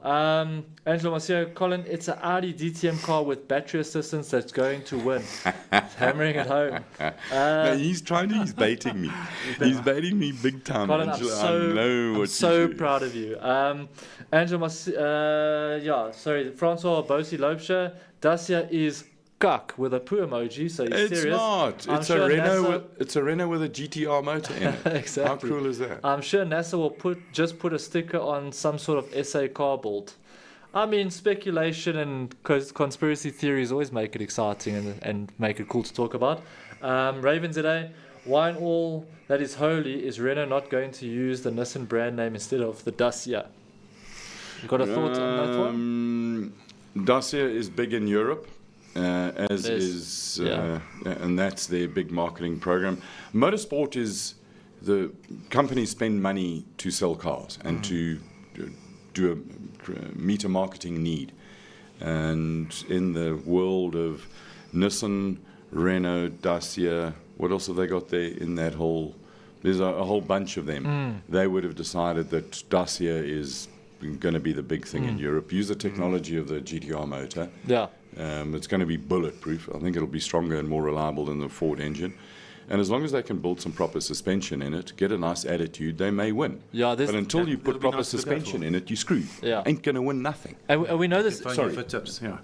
Angelo Marcio, Colin, it's an Audi DTM car with battery assistance that's going to win. Hammering it home. No, he's baiting me. He's baiting me big time. Colin, Angela. I'm I know what I'm so you do. proud of you. Angelo Marcio, Francois Bosi Lobsha, Dacia is cuck with a poo emoji, so he's It's serious. not. I'm It's sure a Renault with a GTR motor in it. Exactly. How cool is that? I'm sure NASA will put a sticker on some sort of SA car build. I mean, speculation and conspiracy theories always make it exciting and make it cool to talk about. Ravens today, why in all that is holy is Renault not going to use the Nissan brand name instead of the Dacia? You got a thought on that one? Dacia is big in Europe. As There's- is, yeah. and that's their big marketing program. Motorsport is the companies spend money to sell cars and to meet a marketing need. And in the world of Nissan, Renault, Dacia, what else have they got there in that whole? There's a whole bunch of them. They would have decided that Dacia is going to be the big thing in Europe. Use the technology of the GTR motor. Yeah. It's going to be bulletproof. I think it'll be stronger and more reliable than the Ford engine. And as long as they can build some proper suspension in it, get a nice attitude, they may win. Yeah, But until you it'll put be proper nice to look out suspension for. in it, you're screwed. Yeah. Ain't going to win nothing. And we know this. Phone Sorry. you for tips. Yeah.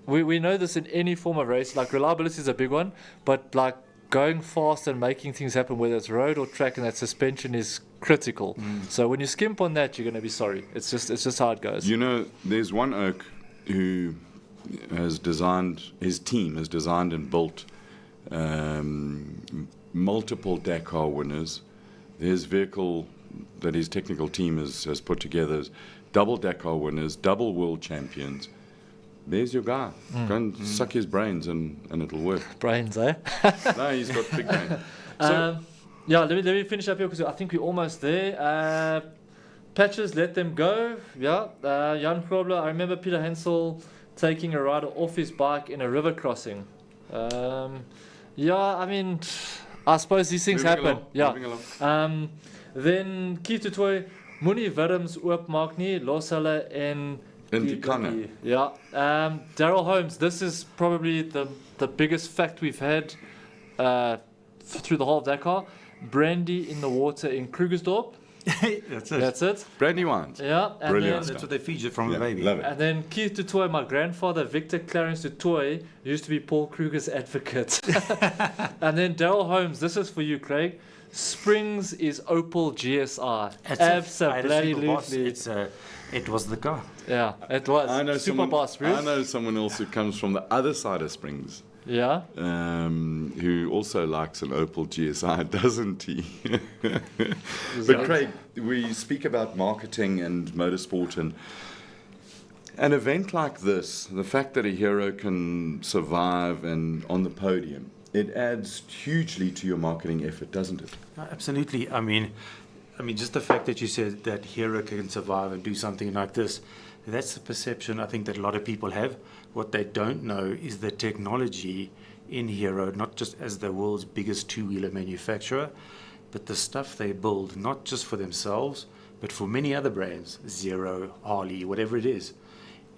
We know this in any form of race. Like reliability is a big one, but like going fast and making things happen, whether it's road or track, and that suspension is critical. So when you skimp on that, you're going to be sorry. It's just how it goes. You know, there's one oak who has designed, his team has designed and built multiple Dakar winners. His vehicle that his technical team has put together is double Dakar winners, double world champions. There's your guy. Go and suck his brains and it'll work. Brains, eh? No, he's got big brains. So, Yeah, let me finish up here because I think we're almost there. Patches, let them go. Yeah, Jan Grobler. I remember Peter Hensel taking a rider off his bike in a river crossing. Yeah, I mean, I suppose these things moving happen. along, Yeah. moving along. Then Keith Tutoy, Moenie Willems oopmaak nie, los hulle en In die kanne. Yeah. Daryl Holmes, this is probably the biggest fact we've had through the whole of Dakar. Brandy in the water in Krugersdorp. That's it. That's it. Brandy wines. Yeah. And Brilliant. That's what they feature from Yeah, the baby. love it. And then Keith Tutoy, my grandfather, Victor Clarence Tutoy, used to be Paul Kruger's advocate. And then Daryl Holmes, this is for you, Craig. Springs is Opel GSI. Absolutely. It was the car. Yeah, it was. I know Super someone. boss, I know someone else who comes from the other side of Springs, Yeah. who also likes an Opel GSI, doesn't he? But Craig, we speak about marketing and motorsport, and An event like this, the fact that a hero can survive and on the podium, it adds hugely to your marketing effort, doesn't it? Absolutely. I mean, just the fact that you said that hero can survive and do something like this, that's the perception I think that a lot of people have. What they don't know is the technology in Hero, not just as the world's biggest two-wheeler manufacturer, but the stuff they build, not just for themselves, but for many other brands, Zero, Harley, whatever it is.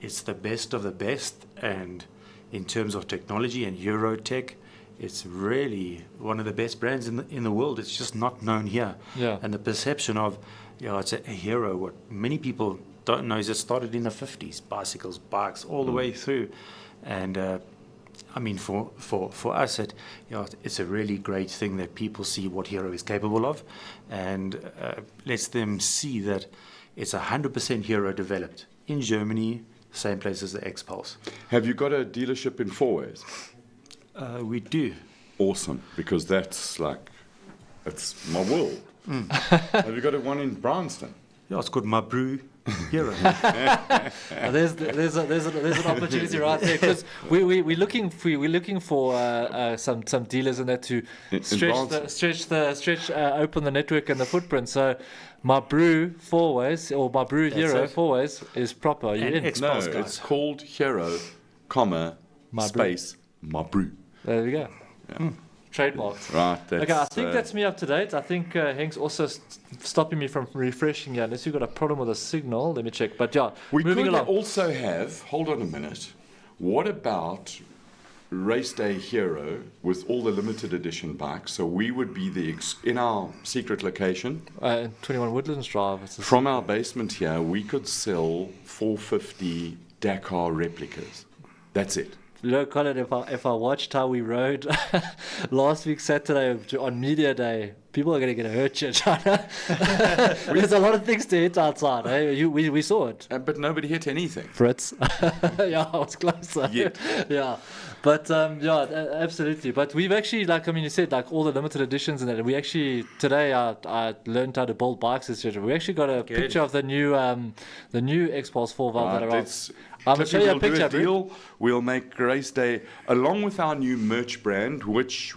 It's the best of the best, and in terms of technology and Eurotech, it's really one of the best brands in the world. It's just not known here. Yeah. And the perception of, it's a hero, what many people don't know is it started in the 50s, bicycles, bikes, all the way through. And I mean, for us, it's a really great thing that people see what Hero is capable of, and lets them see that it's 100% Hero developed in Germany, same place as the X-Pulse. Have you got a dealership in Fourways? We do. Awesome, because that's my world. Have you got one in Bryanston? Yeah, it's called My Brew Hero. There's an opportunity right there, because we're looking for some dealers in there to open the network and the footprint. So My Brew Fourways or My Brew Hero it. Fourways is proper. Are you in? No, it's called Hero, space My Brew. There we go. Yeah. Trademarked. Right. Okay, I think that's me up to date. I think Hank's also stopping me from refreshing here. Unless you've got a problem with the signal, let me check. But yeah, we moving could along. also have, hold on a minute, what about Raceday Hero with all the limited edition bikes? So we would be in our secret location. 21 Woodlands Drive. From our basement here, we could sell 450 Dakar replicas. That's it. You know, Colin, if I watched how we rode last week Saturday on Media Day, people are going to get hurt here, China. There's a lot of things to hit outside. Eh? We saw it. But nobody hit anything. Fritz. Yeah, I was closer. Yeah. But, absolutely. But we've actually, you said, all the limited editions and that. We actually, today, I learned how to build bikes, etc. We actually got a picture of the new X-Pulse 4-valve that are out. I'm going to show you a picture. Deal. We'll make Raceday along with our new merch brand, which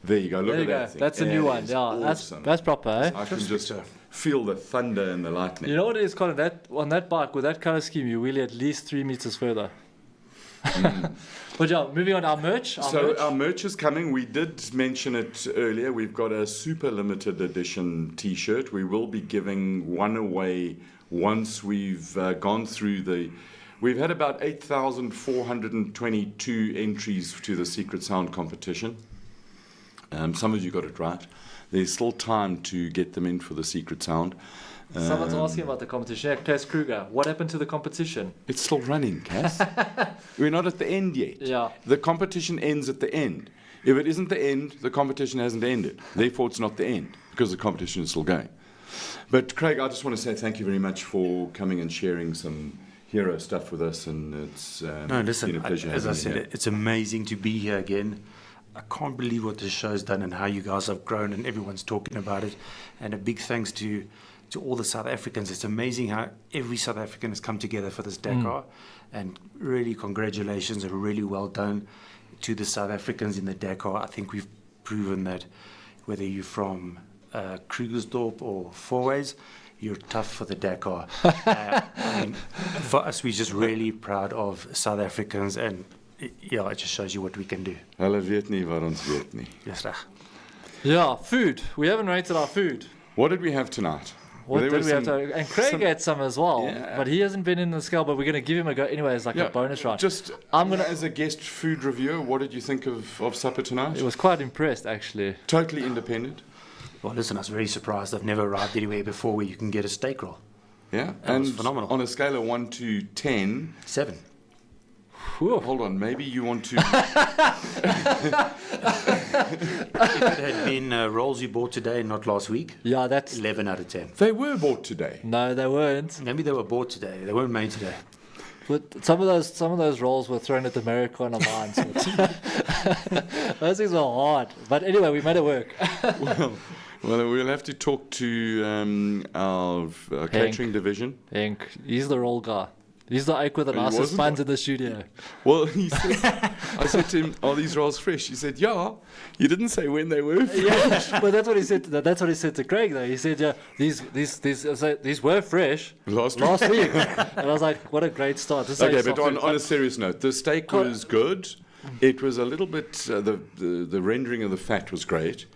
there you go. Look at that thing. That's a new one. Yeah, awesome. that's proper. Eh? I can just feel the thunder and the lightning. You know what it is, Colin? On that bike with that color scheme, you wheel at least 3 meters further. But yeah, moving on, our merch. Our merch is coming. We did mention it earlier. We've got a super limited edition T-shirt. We will be giving one away once we've gone through the. We've had about 8,422 entries to the Secret Sound competition. Some of you got it right. There's still time to get them in for the Secret Sound. Someone's asking about the competition. Yeah, Cass Kruger, what happened to the competition? It's still running, Cass. We're not at the end yet. Yeah. The competition ends at the end. If it isn't the end, the competition hasn't ended. Therefore, it's not the end, because the competition is still going. But, Craig, I just want to say thank you very much for coming and sharing some Hero stuff with us, and it's been a pleasure. As I said, it's amazing to be here again. I can't believe what this show's done and how you guys have grown, and everyone's talking about it. And a big thanks to all the South Africans. It's amazing how every South African has come together for this Dakar, and really congratulations and really well done to the South Africans in the Dakar. I think we've proven that whether you're from Krugersdorp or Fourways, you're tough for the Dakar. For us, we're just really proud of South Africans, and it just shows you what we can do. Hulle weet nie wat ons weet nie. Yes, reg. Yeah, food. We haven't rated our food. What did we have tonight? And Craig had some as well, but he hasn't been in the scale, but we're going to give him a go anyway as a bonus ride. As a guest food reviewer, what did you think of supper tonight? I was quite impressed, actually. Totally independent? Well, listen, I was very surprised. I've never arrived anywhere before where you can get a steak roll. Yeah? That was phenomenal. On a scale of 1 to 10... 7. Whew. Hold on, maybe you want to... If it had been rolls you bought today and not last week, that's 11 out of 10. They were bought today. No, they weren't. Maybe they were bought today. They weren't made today. But some of those rolls were thrown at the Americana mines. Those things were hard. But anyway, we made it work. Well, we'll have to talk to our catering division. Hank, he's the roll guy. He's the ache with the He nicest wasn't puns one. in the studio. Well, he said, I said to him, "Are these rolls fresh?" He said, "Yeah." You didn't say when they were. Yeah, but that's what he said. That's what he said to Craig, though. He said, "Yeah, these were fresh Last week," and I was like, "What a great start!" This Okay, is but soft on a serious note, the steak was good. It was a little bit, the rendering of the fat was great.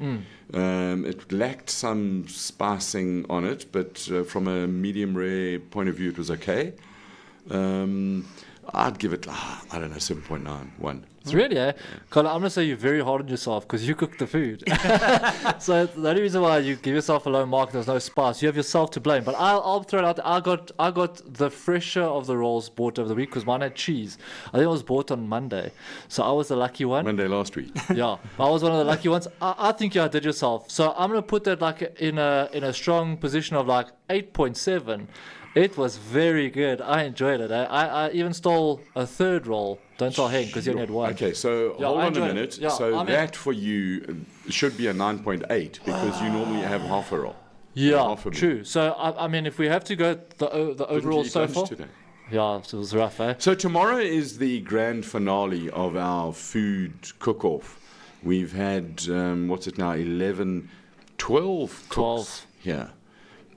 It lacked some spicing on it, but from a medium rare point of view, it was okay. I'd give it, I don't know, 7.9, 1. It's really, eh? Colin, I'm going to say you're very hard on yourself because you cooked the food. So the only reason why you give yourself a low mark, there's no spice. You have yourself to blame. But I'll throw it out there. I got the fresher of the rolls bought over the week because mine had cheese. I think it was bought on Monday. So I was the lucky one. Monday last week. Yeah, I was one of the lucky ones. I think you did yourself. So I'm going to put that like in a strong position of like 8.7. It was very good. I enjoyed it. I even stole a third roll. Don't tell Hank because you only had one. Okay, so Yeah, hold I on a enjoyed it. minute. Yeah, So I mean- that for you should be a 9.8 because you normally have half a roll. Yeah, half a true. So I mean, if we have to go the Didn't overall you eat so lunch far, today? yeah, it was rough, eh? So tomorrow is the grand finale of our food cook-off. We've had, what's it now, 12 cooks here.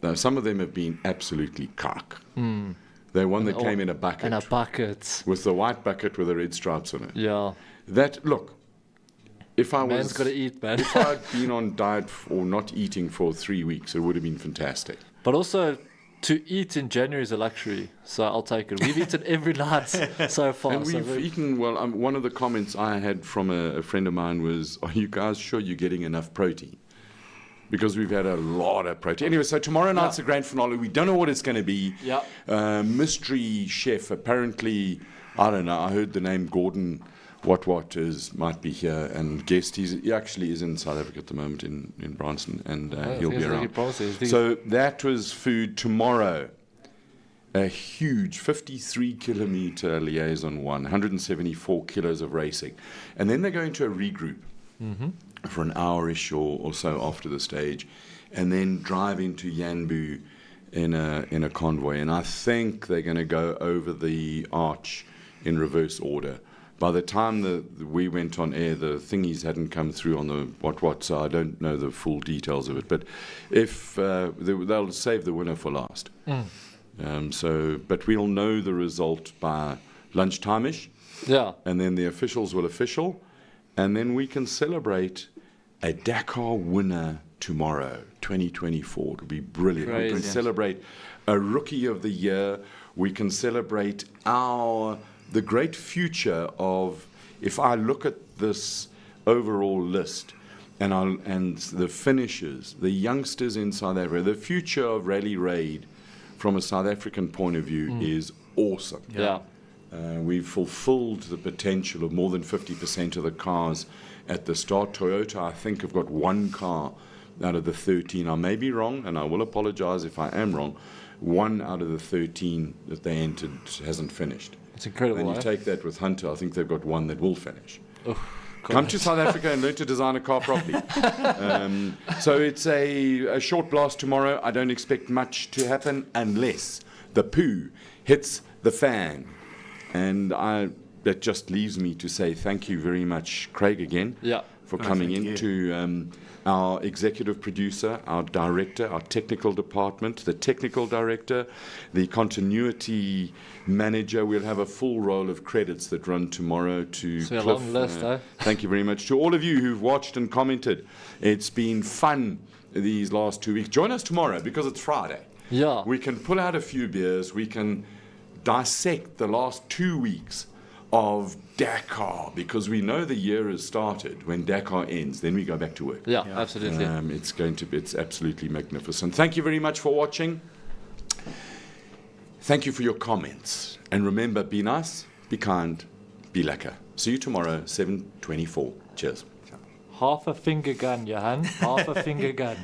Now, some of them have been absolutely cock. They're one that came in a bucket. And a bucket. With the white bucket with the red stripes on it. Yeah, That, look, if I man's was... got to eat, man. If I'd been on diet or not eating for 3 weeks, it would have been fantastic. But also, to eat in January is a luxury, so I'll take it. We've eaten every night so far. And so we've we- eaten, well, one of the comments I had from a friend of mine was, are you guys sure you're getting enough protein? Because we've had a lot of protein. Anyway, so tomorrow night's the grand finale. We don't know what it's going to be. Yeah. Mystery chef, apparently, I don't know, I heard the name Gordon might be here and guest. He actually is in South Africa at the moment in Branson, and he'll be around. So that was food tomorrow. A huge 53-kilometer liaison 174 kilos of racing. And then they're going to a regroup for an hour-ish or so after the stage, and then drive into Yanbu in a convoy. And I think they're going to go over the arch in reverse order. By the time we went on air, the thingies hadn't come through on the what, so I don't know the full details of it. But if they'll save the winner for last. But we'll know the result by lunchtime-ish, Yeah. and then the officials will official, and then we can celebrate a Dakar winner tomorrow, 2024. It'll be brilliant. We can Crazy. celebrate a Rookie of the Year. We can celebrate the great future of, if I look at this overall list and the finishers, the youngsters in South Africa, the future of Rally Raid from a South African point of view is awesome. Yeah. We've fulfilled the potential of more than 50% of the cars at the start. Toyota, I think, have got one car out of the 13. I may be wrong, and I will apologize if I am wrong. One out of the 13 that they entered hasn't finished. It's incredible, And you eh? take that with Hunter, I think they've got one that will finish. Come to South Africa and learn to design a car properly. So it's a short blast tomorrow. I don't expect much to happen unless the poo hits the fan. And that just leaves me to say thank you very much, Craig, again, for coming thank in you. to our executive producer, our director, our technical department, the technical director, the continuity manager. We'll have a full roll of credits that run tomorrow to So a Cliff. long list, eh? Thank you very much to all of you who've watched and commented. It's been fun these last 2 weeks. Join us tomorrow because it's Friday. Yeah. We can pull out a few beers. We can dissect the last 2 weeks of Dakar because we know the year has started. When Dakar ends, then we go back to work. Yeah, absolutely. It's absolutely magnificent. Thank you very much for watching. Thank you for your comments. And remember, be nice, be kind, be lekker. See you tomorrow, 7:24. Cheers. Half a finger gun, Johan. Half a finger gun.